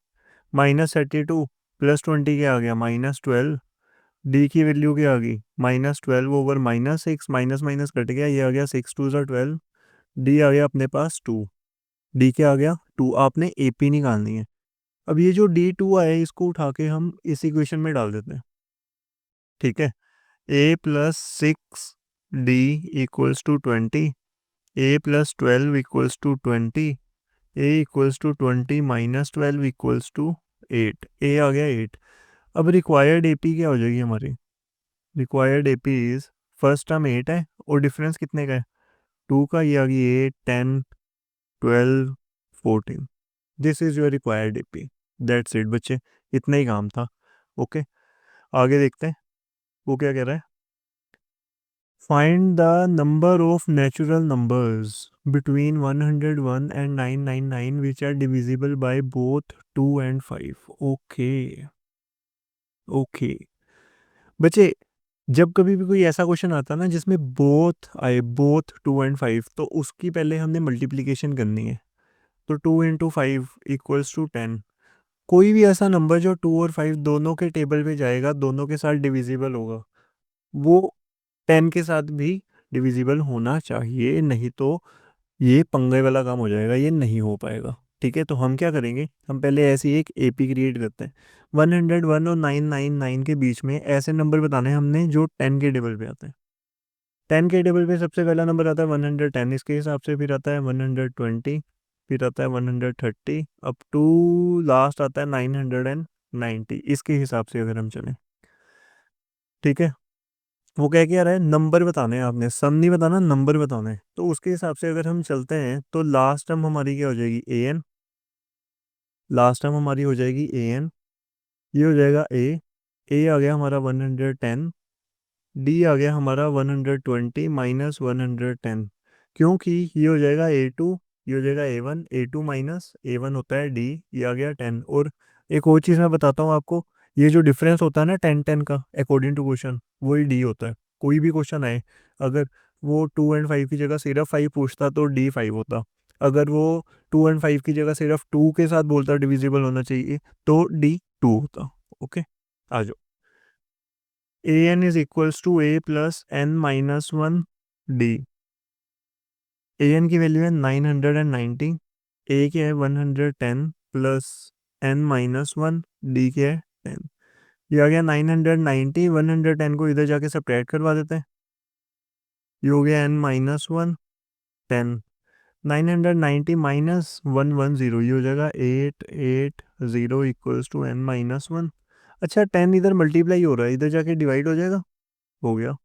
-32 +20 क्या आ गया? -12। डी की वैल्यू क्या आ गई? -12 ओवर -6, माइनस माइनस कट गया, ये आ गया 6 × 2 = 12। डी आ गया अपने पास 2। डी क्या आ गया? 2। आपने एपी निकालनी है। अब ये जो D2 आया इसको उठा के हम इस इक्वेशन में डाल देते हैं, ठीक है। A+6D equals to 20, A+12 equals to 20, A equals to 20 -12 equals to 8। A आ गया 8। अब रिक्वायर्ड एपी क्या हो जाएगी हमारी? Required AP is, first term 8 है और डिफरेंस कितने का है? 2 का। ये आ गई 8, 10, 12, 14। This is your required AP. That's it बच्चे, इतना ही काम था। ओके, आगे देखते हैं वो क्या कह रहा है। Find the number of natural numbers between 101 and 999 which are divisible by both 2 and 5। Okay, okay बच्चे, जब कभी भी कोई ऐसा क्वेश्चन आता है ना जिसमें बोथ आए, बोथ 2 and 5, तो उसकी पहले हमने मल्टीप्लिकेशन करनी है। तो 2 × 5 इक्वल्स टू 10। कोई भी ऐसा नंबर जो 2 और 5 दोनों के टेबल पे जाएगा, दोनों के साथ डिविजिबल होगा, वो 10 के साथ भी डिविजिबल होना चाहिए, नहीं तो ये पंगे वाला काम हो जाएगा, ये नहीं हो पाएगा। ठीक है, तो हम क्या करेंगे, हम पहले ऐसी एक एपी क्रिएट करते हैं। 101 और 999 के बीच में ऐसे नंबर बताने हैं हमने जो 10 के टेबल पे आते हैं। 10 के टेबल पे सबसे पहला नंबर आता है 110, इसके हिसाब से फिर आता है 120, फिर आता है 130, अप टू लास्ट आता है 990, इसके हिसाब से अगर हम चलें। ठीक है, वो कह के आ रहा है नंबर बताने हैं आपने, सम नहीं बताना, नंबर बताना है। तो उसके हिसाब से अगर हम चलते हैं तो लास्ट टर्म हमारी क्या हो जाएगी, ए एन। लास्ट टर्म हमारी हो जाएगी ए एन, ये हो जाएगा ए आ गया हमारा 110, डी आ गया हमारा 120 माइनस 110, क्योंकि ये हो जाएगा A2, ये हो जाएगा A1, A2 माइनस A1 होता है D, ये आ गया 10। और एक और चीज़ मैं बताता हूँ आपको, ये जो डिफरेंस होता है ना 10-10 का अकॉर्डिंग टू क्वेश्चन, वही D होता है। कोई भी क्वेश्चन आए, अगर वो 2 और 5 की जगह सिर्फ 5 पूछता तो D5 होता। अगर वो 2 और 5 की जगह सिर्फ 2 के साथ बोलता डिविजिबल होना चाहिए तो D2 होता। ओके, आ जाओ। A n is equals to a plus n minus one d. A n की वैल्यू है 990, ए की है 110 plus n minus one, d की है 10। ये आ गया 990, 110 को इधर जाके सब्ट्रैक्ट करवा देते हैं, ये हो गया एन माइनस वन 10। 990 माइनस 110, ये हो जाएगा 880 equals to N minus one. अच्छा, 10 इधर मल्टीप्लाई हो रहा है, इधर जाके डिवाइड हो जाएगा, हो गया।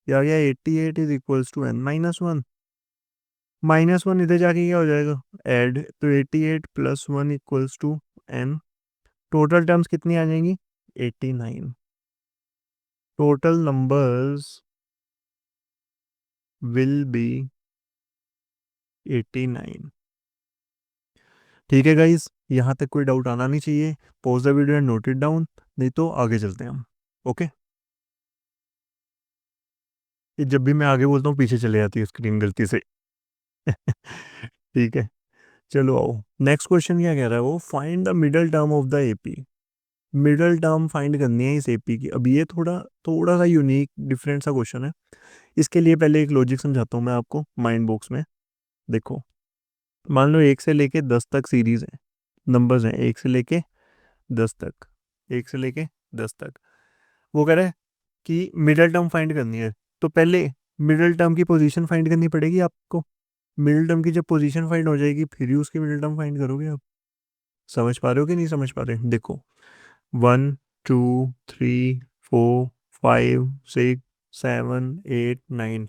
ये आ गया 88 is equals to N minus one. Minus one इधर जाके क्या हो जाएगा, ऐड, तो 88 plus one equals to N. Total terms कितनी आ जाएंगी, 89। Total numbers will be 89। ठीक है गाइस, यहाँ तक कोई डाउट आना नहीं चाहिए। Pause the video and note it down, नहीं तो आगे चलते हैं हम। ओके, ये जब भी मैं आगे बोलता हूँ पीछे चले जाती है स्क्रीन गलती से। ठीक है, चलो आओ। नेक्स्ट क्वेश्चन क्या कह रहा है, वो find the middle term of the AP. Middle term find करनी है इस एपी की। अब ये थोड़ा थोड़ा सा यूनिक डिफरेंट सा क्वेश्चन है। इसके लिए पहले एक लॉजिक समझाता हूँ मैं आपको माइंड बॉक्स में। देखो, मान लो 1 से लेके 10 तक सीरीज है, नंबर्स हैं 1 से लेके 10 तक, 1 से लेके 10 तक। वो कह रहा है कि मिडल टर्म फाइंड करनी है, तो पहले मिडल टर्म की पोजीशन फाइंड करनी पड़ेगी आपको। मिडल टर्म की जब पोजीशन फाइंड हो जाएगी फिर ही उसकी मिडल टर्म फाइंड करोगे आप। समझ पा रहे हो कि नहीं समझ पा रहे, देखो 1 2 3 4 5 6 7 8 9,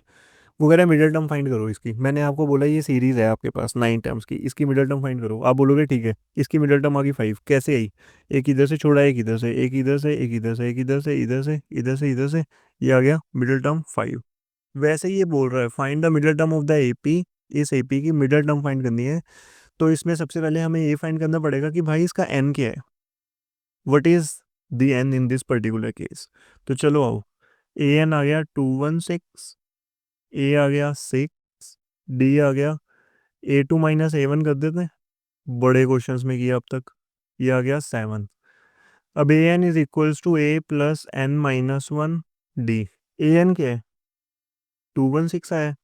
वो कह रहा है मिडिल टर्म फाइंड करो इसकी। मैंने आपको बोला ये सीरीज है आपके पास 9 टर्म्स की, इसकी मिडिल टर्म फाइंड करो। आप बोलोगे ठीक है, इसकी मिडिल टर्म आ गई 5, कैसे आई, एक इधर से छोड़ा, एक इधर से, एक इधर से, एक इधर से, एक इधर से, इधर से, इधर से, इधर से, ये आ गया मिडिल टर्म 5। वैसे ही ये बोल रहा है find the middle term of the AP, इस एपी की मिडिल टर्म फाइंड करनी है। तो इसमें सबसे पहले हमें ये फाइंड करना पड़ेगा कि भाई इसका एन क्या है, what is the n in this particular case. तो चलो आओ, ए एन आ गया 216, ए आ गया 6, डी आ गया A2 माइनस A1 कर देते हैं, बड़े क्वेश्चंस में किया अब तक, ये आ गया 7। अब a n is equals to a plus n minus one d. A n क्या है, 216 है,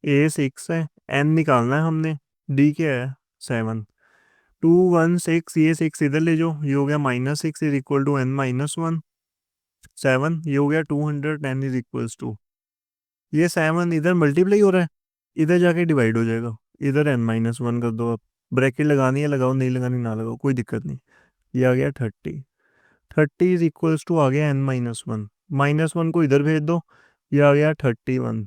ए 6 है, एन निकालना है हमने, डी क्या है 7। 216, ये 6 इधर ले जाओ, ये हो गया -6 is equal to N minus one 7, ये हो गया 210 इज इक्वल्स टू, ये 7 इधर मल्टीप्लाई हो रहा है, इधर जाके डिवाइड हो जाएगा, इधर एन माइनस वन कर दो। आप ब्रैकेट लगानी है लगाओ, नहीं लगानी ना लगाओ, कोई दिक्कत नहीं। ये आ गया 30, 30 इज इक्वल्स टू आ गया n minus one, minus one को इधर भेज दो, ये आ गया 31,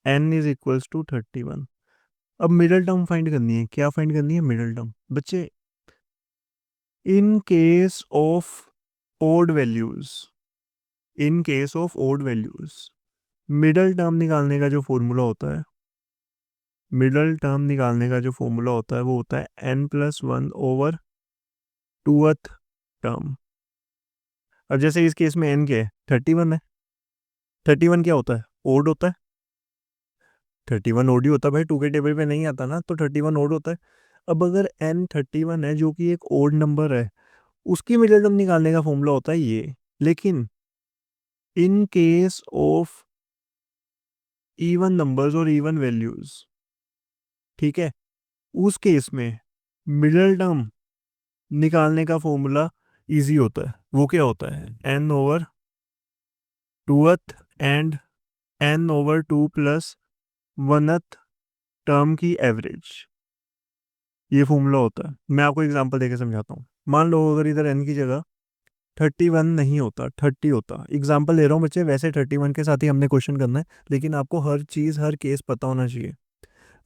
एन इज इक्वल्स टू 31। अब मिडल टर्म फाइंड करनी है, क्या फाइंड करनी है, मिडल टर्म बच्चे। In case of odd values, in case of odd values middle term निकालने का जो फॉर्मूला होता है, मिडल टर्म निकालने का जो फॉर्मूला होता है वो होता है n+1/2th टर्म। अब जैसे इस केस में n क्या है, 31 है। 31 क्या होता है, ओड होता है। 31 ओड ही होता है भाई, 2 के टेबल पे नहीं आता ना, तो 31 ओड होता है। अब अगर n31 है जो कि एक ओड नंबर है, उसकी मिडिल टर्म निकालने का फॉर्मूला होता है ये। लेकिन इन केस ऑफ इवन नंबर्स और इवन वैल्यूज, ठीक है, उस केस में मिडिल टर्म निकालने का फॉर्मूला इजी होता है। वो क्या होता है? n over 2th and n over 2 plus 1th term की एवरेज, ये फॉर्मूला होता है। मैं आपको एग्जांपल देके समझाता हूँ। मान लो अगर इधर n की जगह 31 नहीं होता, 30 होता, एग्जांपल दे रहा हूँ बच्चे, वैसे 31 के साथ ही हमने क्वेश्चन करना है, लेकिन आपको हर चीज़ हर केस पता होना चाहिए।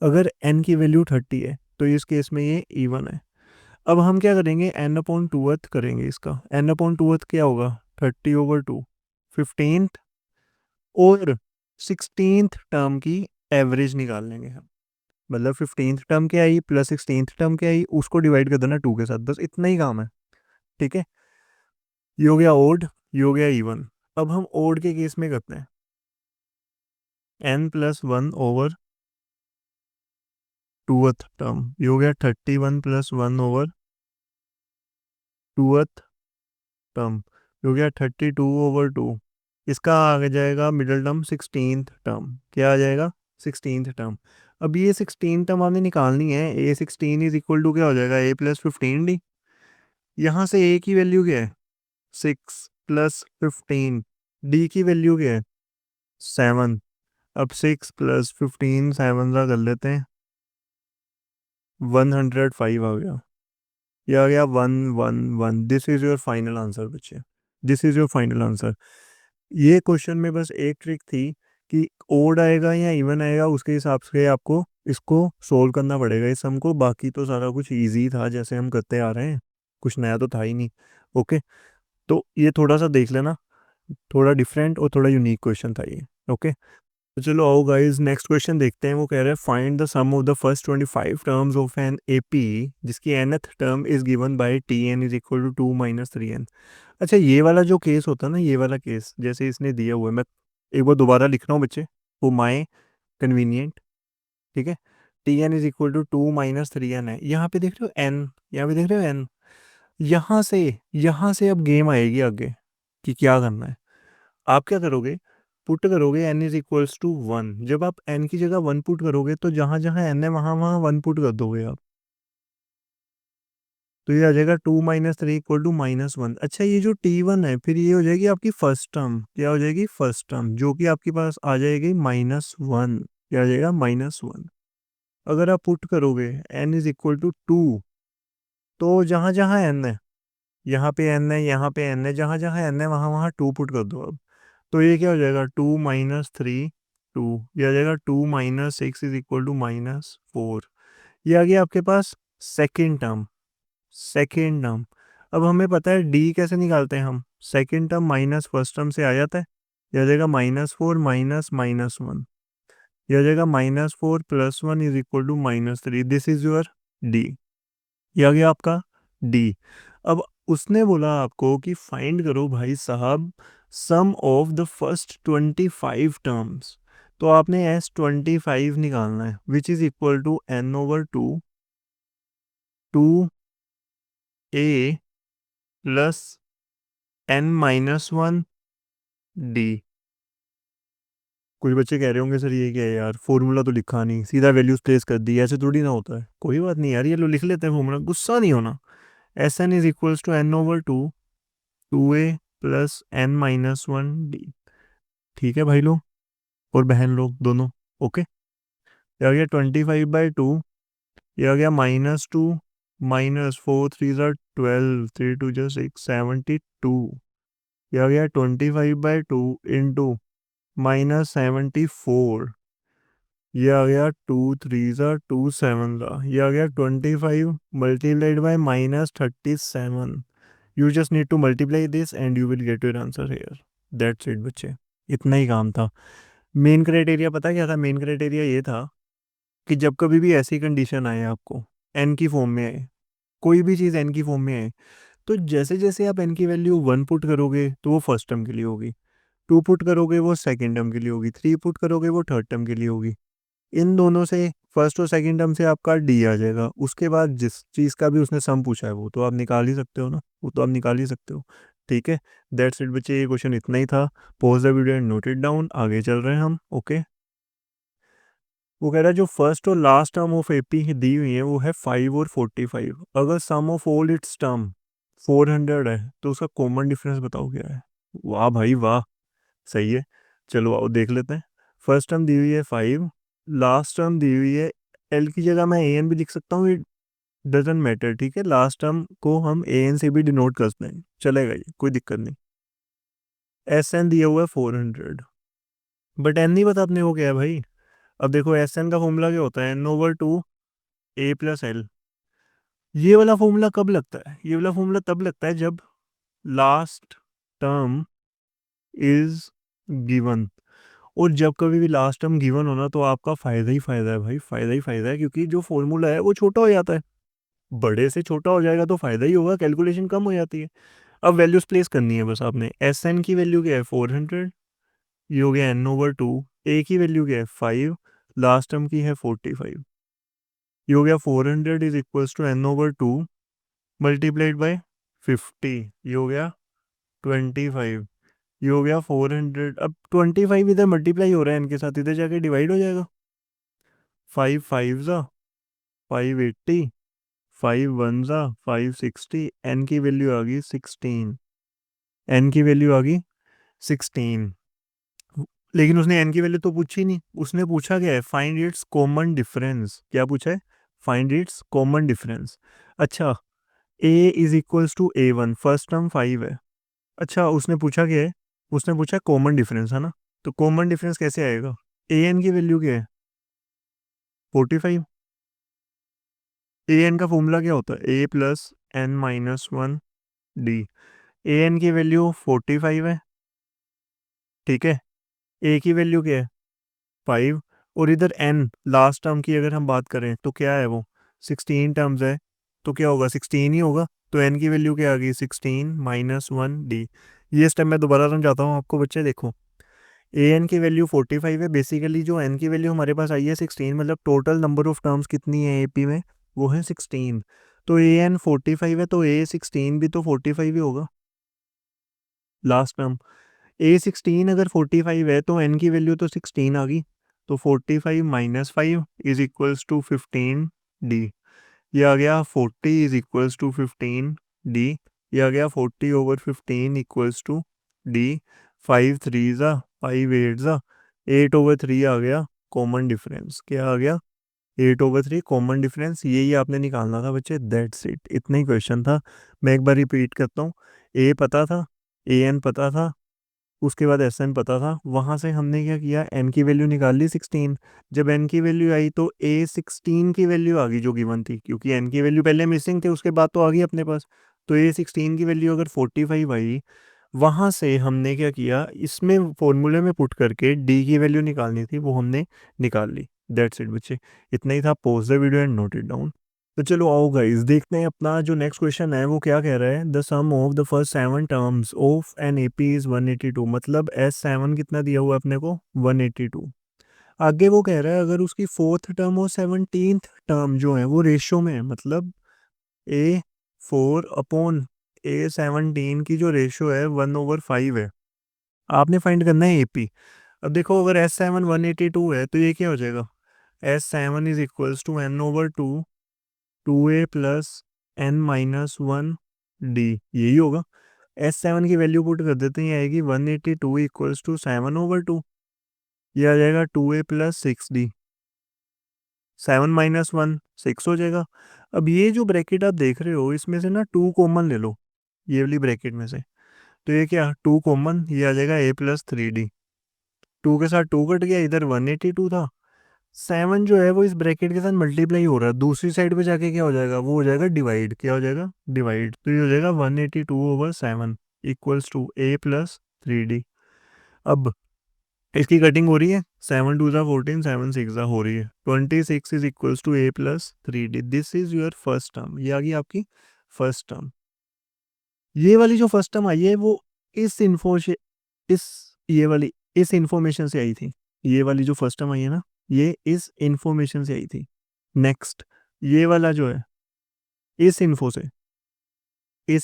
अगर n की वैल्यू 30 है तो इस केस में ये इवन है। अब हम क्या करेंगे, n अपॉन 2th करेंगे इसका। n अपॉन 2th क्या होगा? 30 ओवर 2, 15th और 16th टर्म की एवरेज निकाल लेंगे हम। मतलब 15th टर्म क्या आई प्लस 16th टर्म क्या आई, उसको डिवाइड कर देना 2 के साथ, बस इतना ही काम है। ठीक है, ये हो गया ओड, ये हो गया इवन। अब हम ओड के केस में करते हैं n+1 ओवर 2th टर्म, ये हो गया 31+1 ओवर 2th टर्म, ये हो गया 32 ओवर 2। इसका आगे जाएगा मिडिल टर्म 16th टर्म, क्या आ जाएगा? 16th term. अब ये 16 टर्म आपने निकालनी है। a16 इज इक्वल टू क्या हो जाएगा? a+15d। यहाँ से a की वैल्यू क्या है? 6+15। d की वैल्यू क्या है? 7। अब 6+15 7 का कर लेते हैं, 105 आ गया। ये आ गया 111। This is your final answer बच्चे, this is your final answer. ये क्वेश्चन में बस एक ट्रिक थी कि ओड आएगा या इवन आएगा, उसके हिसाब से आपको इसको सोल्व करना पड़ेगा इस सम को। बाकी तो सारा कुछ इजी था, जैसे हम करते आ रहे हैं, कुछ नया तो था ही नहीं। ओके, तो ये थोड़ा सा देख लेना, थोड़ा डिफरेंट और थोड़ा यूनिक क्वेश्चन था ये। ओके, तो चलो आओ गाइस नेक्स्ट क्वेश्चन देखते हैं। वो कह रहा है find the sum of the first 25 terms of an AP जिसकी nth term is given by tn is equal to 2 minus 3n। अच्छा, ये वाला जो केस होता है ना, ये वाला केस जैसे इसने दिया हुआ है, मैं एक बार दोबारा लिख रहा हूँ बच्चे, वो माई कन्वीनियंट। ठीक है, tn is equal to 2 - 3n है। यहाँ पे देख रहे हो n, यहाँ पे देख रहे हो n। यहाँ से अब गेम आएगी आगे कि क्या करना है। आप क्या करोगे, पुट करोगे n इज इक्वल्स टू 1। जब आप n की जगह 1 पुट करोगे तो जहाँ जहाँ n है वहाँ वहाँ 1 पुट कर दोगे आप, तो ये आ जाएगा 2 - 3 इक्वल टू -1। अच्छा, ये जो t1 है फिर ये हो जाएगी आपकी फर्स्ट टर्म, क्या हो जाएगी? फर्स्ट टर्म, जो कि आपके पास आ जाएगी -1। क्या आ जाएगा? -1। अगर आप पुट करोगे n इज इक्वल टू 2, तो जहाँ जहाँ n है, यहाँ पे n है, यहाँ पे n है, जहाँ जहाँ n है वहाँ वहाँ 2 पुट कर दो अब। तो ये क्या हो जाएगा? 2 - 3 2, ये आ जाएगा 2 - 6 इज इक्वल टू -4। ये आ गया आपके पास सेकेंड टर्म, सेकेंड टर्म। अब हमें पता है डी कैसे निकालते हैं हम, second term minus first term से आ जाता है। ये आ जाएगा -4 माइनस -1, ये आ जाएगा -4 + 1 is equal to -3। This is your d, ये आ गया आपका डी। अब उसने बोला आपको कि फाइंड करो भाई साहब sum of the first 25 terms, तो आपने S25 निकालना है, which is equal to n over 2 plus n-1 d। कुछ बच्चे कह रहे होंगे सर ये क्या है यार, फॉर्मूला तो लिखा नहीं, सीधा वैल्यूज प्लेस कर दी, ऐसे थोड़ी ना होता है। कोई बात नहीं यार, ये लो लिख लेते हैं फॉर्मूला, गुस्सा नहीं होना। Sn is equals to n over 2 2a plus n-1d। ठीक है भाई लोग और बहन लोग दोनों। ओके, ये आ गया 25/2, ये आ गया -2 -4 3 12 3 2 6 72। ये आ गया 25/2 इंटू -74। ये आ गया 2 3 2 7 ये आ गया 25 multiplied by -37। You just need to multiply this and you will get your answer here. That's it बच्चे, इतना ही काम था। मेन क्राइटेरिया पता क्या था? मेन क्राइटेरिया ये था कि जब कभी भी ऐसी कंडीशन आए आपको, एन की फॉर्म में आए, कोई भी चीज़ एन की फॉर्म में आए, तो जैसे जैसे आप एन की वैल्यू 1 पुट करोगे तो वो फर्स्ट टर्म के लिए होगी, 2 पुट करोगे वो सेकेंड टर्म के लिए होगी, 3 पुट करोगे वो थर्ड टर्म के लिए होगी। इन दोनों से फर्स्ट और सेकंड टर्म से आपका डी आ जाएगा। उसके बाद जिस चीज़ का भी उसने सम पूछा है वो तो आप निकाल ही सकते हो ना, वो तो आप निकाल ही सकते हो। ठीक है, दैट्स इट बच्चे, ये क्वेश्चन इतना ही था। Pause the video and note it down, आगे चल रहे हैं हम। ओके, वो कह रहा है जो फर्स्ट और लास्ट टर्म ऑफ एपी दी हुई है वो है 5 और 45। अगर सम ऑफ ऑल इट्स टर्म 400 है तो उसका कॉमन डिफरेंस बताओ क्या है। वाह भाई वाह, सही है। चलो आओ देख लेते हैं। फर्स्ट टर्म दी हुई है 5, लास्ट टर्म दी हुई है, एल की जगह मैं ए एन भी लिख सकता हूँ, इट डजेंट मैटर। ठीक है, लास्ट टर्म को हम ए एन से भी डिनोट करते हैं, चलेगा, ये कोई दिक्कत नहीं। एस एन दिया हुआ है 400, बट एन नहीं पता अपने को क्या है भाई। अब देखो एस एन का फॉर्मूला क्या होता है, n over two a plus l. ये वाला फॉर्मूला कब लगता है, ये वाला फॉर्मूला तब लगता है जब लास्ट टर्म इज गिवन। और जब कभी भी लास्ट टर्म गिवन हो ना तो आपका फ़ायदा ही फ़ायदा है भाई, फ़ायदा ही फ़ायदा है, क्योंकि जो फॉर्मूला है वो छोटा हो जाता है। बड़े से छोटा हो जाएगा तो फ़ायदा ही होगा, कैलकुलेशन कम हो जाती है। अब वैल्यूज प्लेस करनी है बस आपने। एस एन की वैल्यू क्या है 400, ये हो गया एन ओवर टू। ए की वैल्यू क्या है 5, लास्ट टर्म की है 45। ये हो गया 400 is equals to n over two multiplied by 50, ये हो गया 25। ये हो गया 400। अब 25 इधर मल्टीप्लाई हो रहा है इनके साथ, इधर जाके डिवाइड हो जाएगा। 5 5 ज़ा 580, 5 1 ज़ा 560, एन की वैल्यू आ गई 16। एन की वैल्यू आ गई 16। लेकिन उसने एन की वैल्यू तो पूछी नहीं, उसने पूछा क्या है, फाइंड इट्स कॉमन डिफरेंस। क्या पूछा है, फाइंड इट्स कॉमन डिफरेंस। अच्छा, a is equals to a one, first term 5 है। अच्छा, उसने पूछा क्या है, उसने पूछा कॉमन डिफरेंस है ना, तो कॉमन डिफरेंस कैसे आएगा। ए एन की वैल्यू क्या है 45। ए एन का फॉर्मूला क्या होता है, a plus n minus one d. A n की वैल्यू 45 है। ठीक है, ए की वैल्यू क्या है 5, और इधर एन लास्ट टर्म की अगर हम बात करें तो क्या है वो 16 टर्म्स है, तो क्या होगा 16 ही होगा। तो एन की वैल्यू क्या आ गई 16 माइनस वन डी। ये स्टेप मैं दोबारा समझाता हूँ आपको बच्चे, देखो ए एन की वैल्यू 45 है, बेसिकली जो एन की वैल्यू हमारे पास आई है 16, मतलब टोटल नंबर ऑफ टर्म्स कितनी है एपी में, वो है 16। तो ए एन 45 है तो ए 16 भी तो 45 ही होगा लास्ट टर्म। ए 16 अगर 45 है तो एन की वैल्यू तो 16 आ गई। तो 45 minus 5 is equals to 15 d. ये आ गया 40 इज इक्वल्स टू 15 डी। ये आ गया 40 ओवर 15 इक्वल्स टू डी। 5 3 ज़ा 5 8 ज़ा 8 ओवर 3 आ गया कॉमन डिफरेंस। क्या आ गया 8 ओवर 3 कॉमन डिफरेंस। यही आपने निकालना था बच्चे, दैट्स इट, इतना ही क्वेश्चन था। मैं एक बार रिपीट करता हूँ। ए पता था, ए एन पता था, उसके बाद एस एन पता था, वहाँ से हमने क्या किया, एन की वैल्यू निकाल ली 16। जब एन की वैल्यू आई तो ए 16 की वैल्यू आ गई जो गिवन थी, क्योंकि एन की वैल्यू पहले मिसिंग थे, उसके बाद तो आ गई अपने पास। तो ए 16 की वैल्यू अगर 45 आई, वहाँ से हमने क्या किया, इसमें फॉर्मूले में पुट करके डी की वैल्यू निकालनी थी, वो हमने निकाल ली। दैट्स इट बच्चे, इतना ही था। Pause the video and note it down. तो चलो आओ गाइस देखते हैं अपना जो नेक्स्ट क्वेश्चन है वो क्या कह रहा है। The sum of the first 7 terms of an AP is 182, मतलब एस सेवन कितना दिया हुआ है अपने को 182। आगे वो कह रहा है अगर उसकी फोर्थ टर्म और 17th टर्म जो है वो रेशियो में है, मतलब ए 4 अपॉन ए 17 की जो रेशियो है 1/5 है, आपने फाइंड करना है एपी। अब देखो अगर एस सेवन 182 है तो ये क्या हो जाएगा, s seven is equals to n over two 2a plus n minus one d, यही होगा। एस सेवन की वैल्यू पुट कर देते हैं, ये आएगी 182 इक्वल्स टू 7/2। ये आ जाएगा 2a plus 6d, 7 minus one 6 हो जाएगा। अब ये जो ब्रैकेट आप देख रहे हो इसमें से ना 2 कॉमन ले लो, ये वाली ब्रैकेट में से। तो ये क्या 2 कॉमन, ये आ जाएगा a प्लस 3d। 2 के साथ 2 कट गया, इधर 182 था। 7 जो है वो इस ब्रैकेट के साथ मल्टीप्लाई हो रहा है, दूसरी साइड पे जाके क्या हो जाएगा, वो हो जाएगा डिवाइड। क्या हो जाएगा डिवाइड, तो ये हो जाएगा 182/7 equals to a plus 3d। अब इसकी कटिंग हो रही है, 7 2 ज़ा 14, 7 6 ज़ा हो रही है 26 is equals to a plus 3d। This is your first term, ये आ गई आपकी फर्स्ट टर्म। ये वाली जो फर्स्ट टर्म आई है वो इस इन्फो से, इस ये वाली इस इंफॉर्मेशन से आई थी। ये वाली जो फर्स्ट टर्म आई है ना, ये इस इंफॉर्मेशन से आई थी। नेक्स्ट ये वाला जो है इस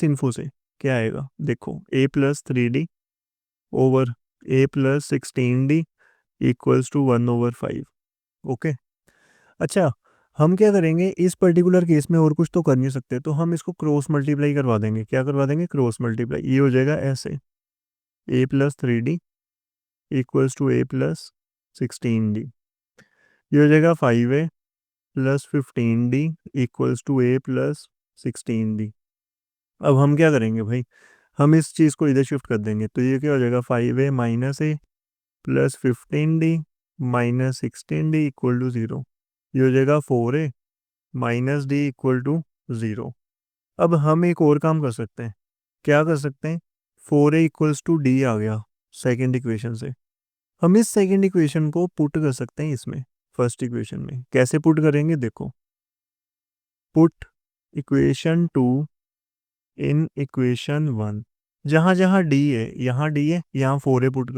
इन्फो से क्या आएगा देखो, a+3d over a+16d equals to 1/5। Okay. अच्छा, हम क्या करेंगे इस पर्टिकुलर केस में, और कुछ तो कर नहीं सकते, तो हम इसको क्रॉस मल्टीप्लाई करवा देंगे। क्या करवा देंगे? Cross multiply. ये हो जाएगा ऐसे, a+3d इक्वल्स टू a+16d। ये हो जाएगा 5a+15d इक्वल्स टू a+16d। अब हम क्या करेंगे भाई, हम इस चीज़ को इधर शिफ्ट कर देंगे, तो ये क्या हो जाएगा 5a-a+15d -16d इक्वल टू 0। ये हो जाएगा 4a-d इक्वल टू 0। अब हम एक और काम कर सकते हैं। क्या कर सकते हैं? 4a इक्वल्स टू d आ गया सेकेंड इक्वेशन से। हम इस सेकेंड इक्वेशन को पुट कर सकते हैं इसमें, फर्स्ट इक्वेशन में। कैसे पुट करेंगे देखो, पुट इक्वेशन 2 इन इक्वेशन 1। जहाँ जहाँ d है, यहाँ d है, यहाँ 4a पुट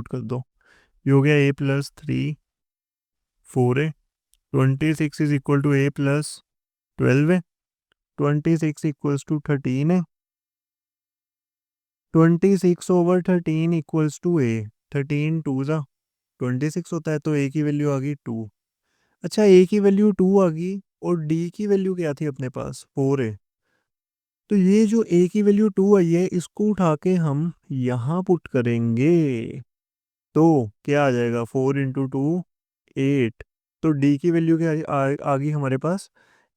कर दो। ये हो गया a+3 4a। 26 is equal to a+12 है। 26 इक्वल्स टू 13 है। 26/13 इक्वल्स टू a। 13 टू ज़ा 26 होता है, तो a की वैल्यू आ गई 2। अच्छा, a की वैल्यू 2 आ गई और d की वैल्यू क्या थी अपने पास? 4 है। तो ये जो a की वैल्यू 2 आई है, इसको उठा के हम यहाँ पुट करेंगे, तो क्या आ जाएगा? 4 × 2 8। तो d की वैल्यू क्या आ गई हमारे पास?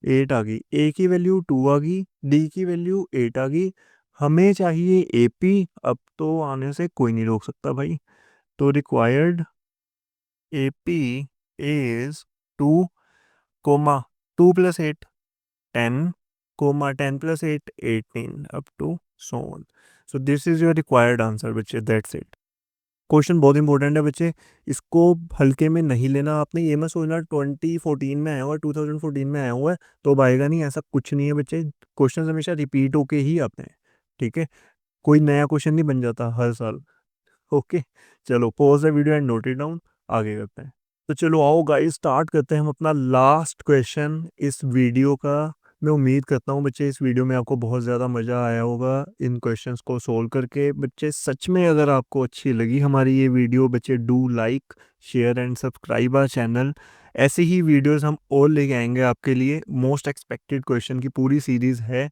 8 आ गई। a की वैल्यू 2 आ गई, d की वैल्यू 8 आ गई। हमें चाहिए AP। अब तो आने से कोई नहीं रोक सकता भाई। तो required AP is 2 comma 2 + 8 10 comma 10 + 8 18 up to so on. So this is your required answer बच्चे, दैट्स इट। क्वेश्चन बहुत इंपॉर्टेंट है बच्चे, इसको हल्के में नहीं लेना। आपने ये मत सोचना 2014 में आया हुआ है, 2014 में आया हुआ है तो अब आएगा नहीं, ऐसा कुछ नहीं है बच्चे। क्वेश्चन हमेशा रिपीट होके ही आते हैं, ठीक है? कोई नया क्वेश्चन नहीं बन जाता हर साल। ओके, चलो pause the video and note it down, आगे करते हैं। तो चलो आओ गाइस, स्टार्ट करते हैं हम अपना लास्ट क्वेश्चन इस वीडियो का। मैं उम्मीद करता हूँ बच्चे इस वीडियो में आपको बहुत ज़्यादा मज़ा आया होगा इन क्वेश्चंस को सोल्व करके। बच्चे सच में अगर आपको अच्छी लगी हमारी ये वीडियो, बच्चे do like share and subscribe our channel. ऐसे ही वीडियोस हम और लेके आएंगे आपके लिए। मोस्ट एक्सपेक्टेड क्वेश्चन की पूरी सीरीज़ है,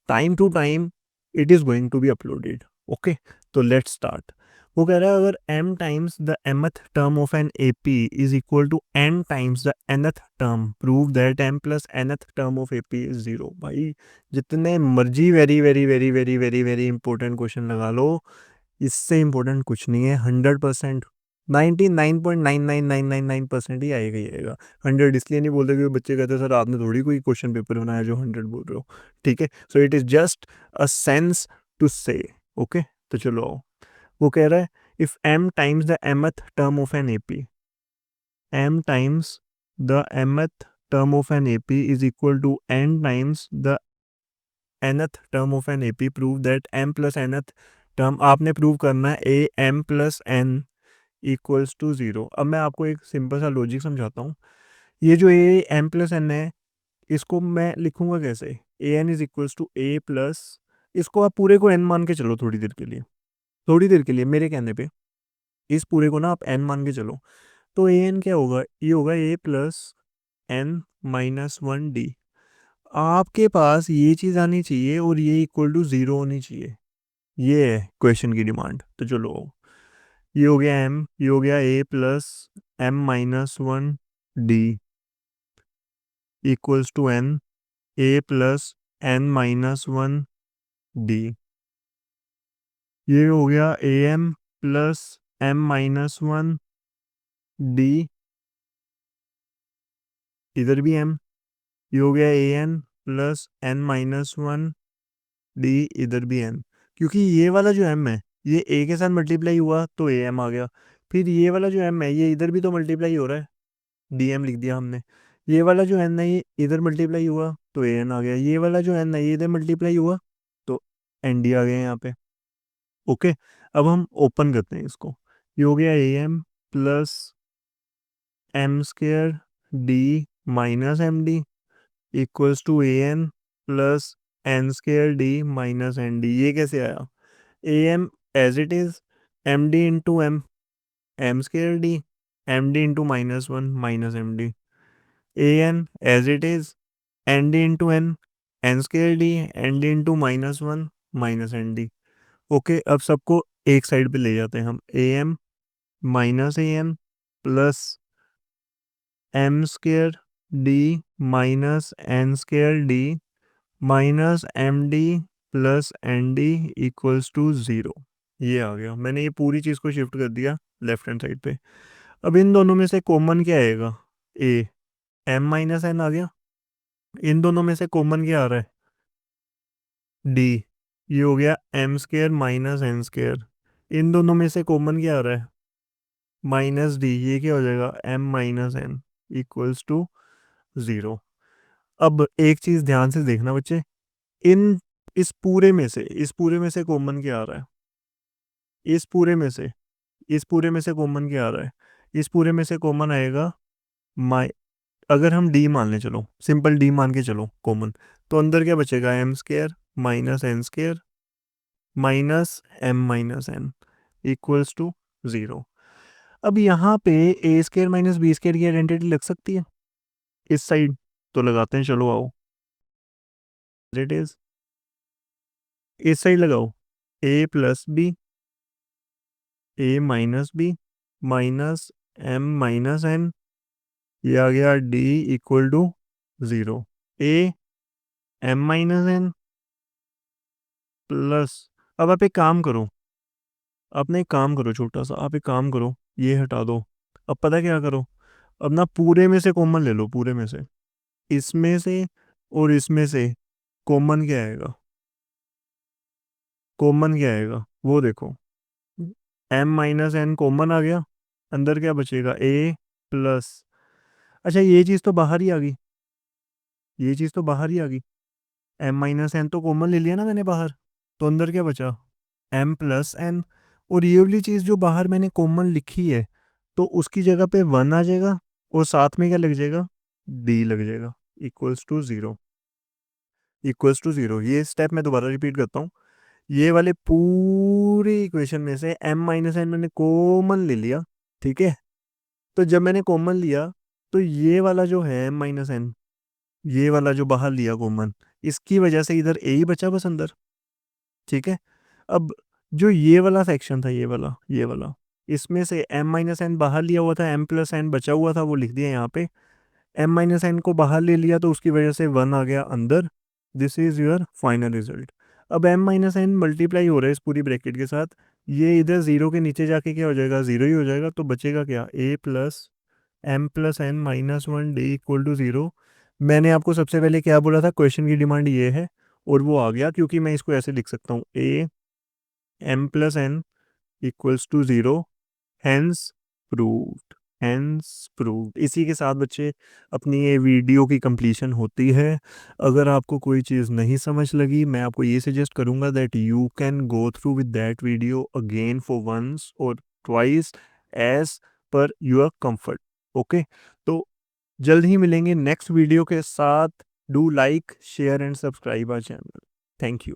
time to time it is going to be uploaded. Okay, तो लेट्स स्टार्ट। वो कह रहा है अगर m times the mth term of an AP is equal to n times the nth term, prove that m plus nth term of AP is 0। भाई जितने मर्जी very very very very very very important question लगा लो, इससे important कुछ नहीं है। 100% 99.99999% ही आएगा ही आएगा। 100 इसलिए नहीं बोलते क्योंकि बच्चे कहते हैं सर आपने थोड़ी कोई क्वेश्चन पेपर बनाया जो 100 बोल रहे हो, ठीक है? So it is just a sense to say. Okay, तो चलो आओ। वो कह रहा है if m times the mth term of an AP, m times the mth term of an AP is equal to n times the nth term of an AP, prove that m plus nth term, आपने prove करना है a m plus n equals to 0। अब मैं आपको एक simple सा logic समझाता हूँ। ये जो a m प्लस n है, इसको मैं लिखूंगा कैसे? A n is equals to a plus, इसको आप पूरे को n मान के चलो थोड़ी देर के लिए, थोड़ी देर के लिए मेरे कहने पे इस पूरे को ना आप n मान के चलो। तो ए एन क्या होगा? ये होगा a+n-1d। आपके पास ये चीज़ आनी चाहिए और ये इक्वल टू 0 होनी चाहिए। ये है क्वेश्चन की डिमांड। तो चलो, ये हो गया m, ये हो गया a+m-1d equals to n, a+n-1d। ये हो गया am+m-1d, इधर भी m। ये हो गया an+n-1d, इधर भी m। क्योंकि ये वाला जो m है ये a के साथ मल्टीप्लाई हुआ तो am आ गया। फिर ये वाला जो m है ये इधर भी तो मल्टीप्लाई हो रहा है, dm लिख दिया हमने। ये वाला जो n है ये इधर मल्टीप्लाई हुआ तो an आ गया। ये वाला जो n है ये इधर मल्टीप्लाई हुआ तो nd आ गया यहाँ पे। ओके, अब हम ओपन करते हैं इसको। ये हो गया am plus m square d minus m d equals to a n plus n square d minus n d. ये कैसे आया? A m as it is, m d into m square d, m d into -1 minus m d. A n as it is, n d into n square d, n d into -1 minus n d. Okay, अब सबको एक side पे ले जाते हैं हम। A m minus a n plus m square d minus n square d minus m d plus n d equals to 0। ये आ गया, मैंने ये पूरी चीज़ को शिफ्ट कर दिया लेफ्ट हैंड साइड पे। अब इन दोनों में से कॉमन क्या आएगा? ए, एम माइनस एन आ गया। इन दोनों में से कॉमन क्या आ रहा है? डी। ये हो गया m square minus n square. इन दोनों में से कॉमन क्या आ रहा है? Minus d. ये क्या हो जाएगा? M minus n equals to 0। अब एक चीज़ ध्यान से देखना बच्चे, इन इस पूरे में से कॉमन क्या आ रहा है? इस पूरे में से इस पूरे में से कॉमन क्या आ रहा है? इस पूरे में से कॉमन आएगा माइ अगर हम डी मान लें, चलो सिंपल डी मान के चलो कॉमन, तो अंदर क्या बचेगा? M square minus n square minus m minus n equals to 0। अब यहाँ पे a square minus b square की आइडेंटिटी लग सकती है इस साइड, तो लगाते हैं, चलो आओ। इट इज इस साइड लगाओ, a plus b, a minus b minus m minus n, ये आ गया d equal to 0। A m minus n plus, अब आप एक काम करो, आपने एक काम करो छोटा सा, आप एक काम करो, ये हटा दो। अब पता क्या करो, अब ना पूरे में से कॉमन ले लो, पूरे में से, इसमें से और इसमें से कॉमन क्या आएगा? कॉमन क्या आएगा वो देखो, एम माइनस एन कॉमन आ गया, अंदर क्या बचेगा? ए प्लस, अच्छा ये चीज़ तो बाहर ही आ गई, ये चीज़ तो बाहर ही आ गई, एम माइनस एन तो कॉमन ले लिया ना मैंने बाहर, तो अंदर क्या बचा? M plus n. और ये वाली चीज़ जो बाहर मैंने कॉमन लिखी है, तो उसकी जगह पे 1 आ जाएगा और साथ में क्या लग जाएगा? डी लग जाएगा इक्वल्स टू 0। इक्वल्स टू 0, ये स्टेप मैं दोबारा रिपीट करता हूँ। ये वाले पूरे इक्वेशन में से एम माइनस एन मैंने कॉमन ले लिया, ठीक है? तो जब मैंने कॉमन लिया, तो ये वाला जो है एम माइनस एन, ये वाला जो बाहर लिया कॉमन, इसकी वजह से इधर ए ही बचा बस अंदर, ठीक है? अब जो ये वाला सेक्शन था, ये वाला इसमें से एम माइनस एन बाहर लिया हुआ था, एम प्लस एन बचा हुआ था, वो लिख दिया यहाँ पे। एम माइनस एन को बाहर ले लिया तो उसकी वजह से 1 आ गया अंदर। This is your final result. अब एम माइनस एन मल्टीप्लाई हो रहा है इस पूरी ब्रैकेट के साथ, ये इधर 0 के नीचे जाके क्या हो जाएगा? 0 ही हो जाएगा। तो बचेगा क्या? A plus m plus n -1 d equal to 0। मैंने आपको सबसे पहले क्या बोला था? क्वेश्चन की डिमांड ये है, और वो आ गया, क्योंकि मैं इसको ऐसे लिख सकता हूँ, a m plus n equals to 0, hence proved. Hence proved. इसी के साथ बच्चे अपनी ये वीडियो की कंप्लीशन होती है। अगर आपको कोई चीज़ नहीं समझ लगी, मैं आपको ये सजेस्ट करूँगा that you can go through with that video again for once और twice as per your comfort. Okay, तो जल्द ही मिलेंगे नेक्स्ट वीडियो के साथ। Do like share and subscribe our channel. Thank you.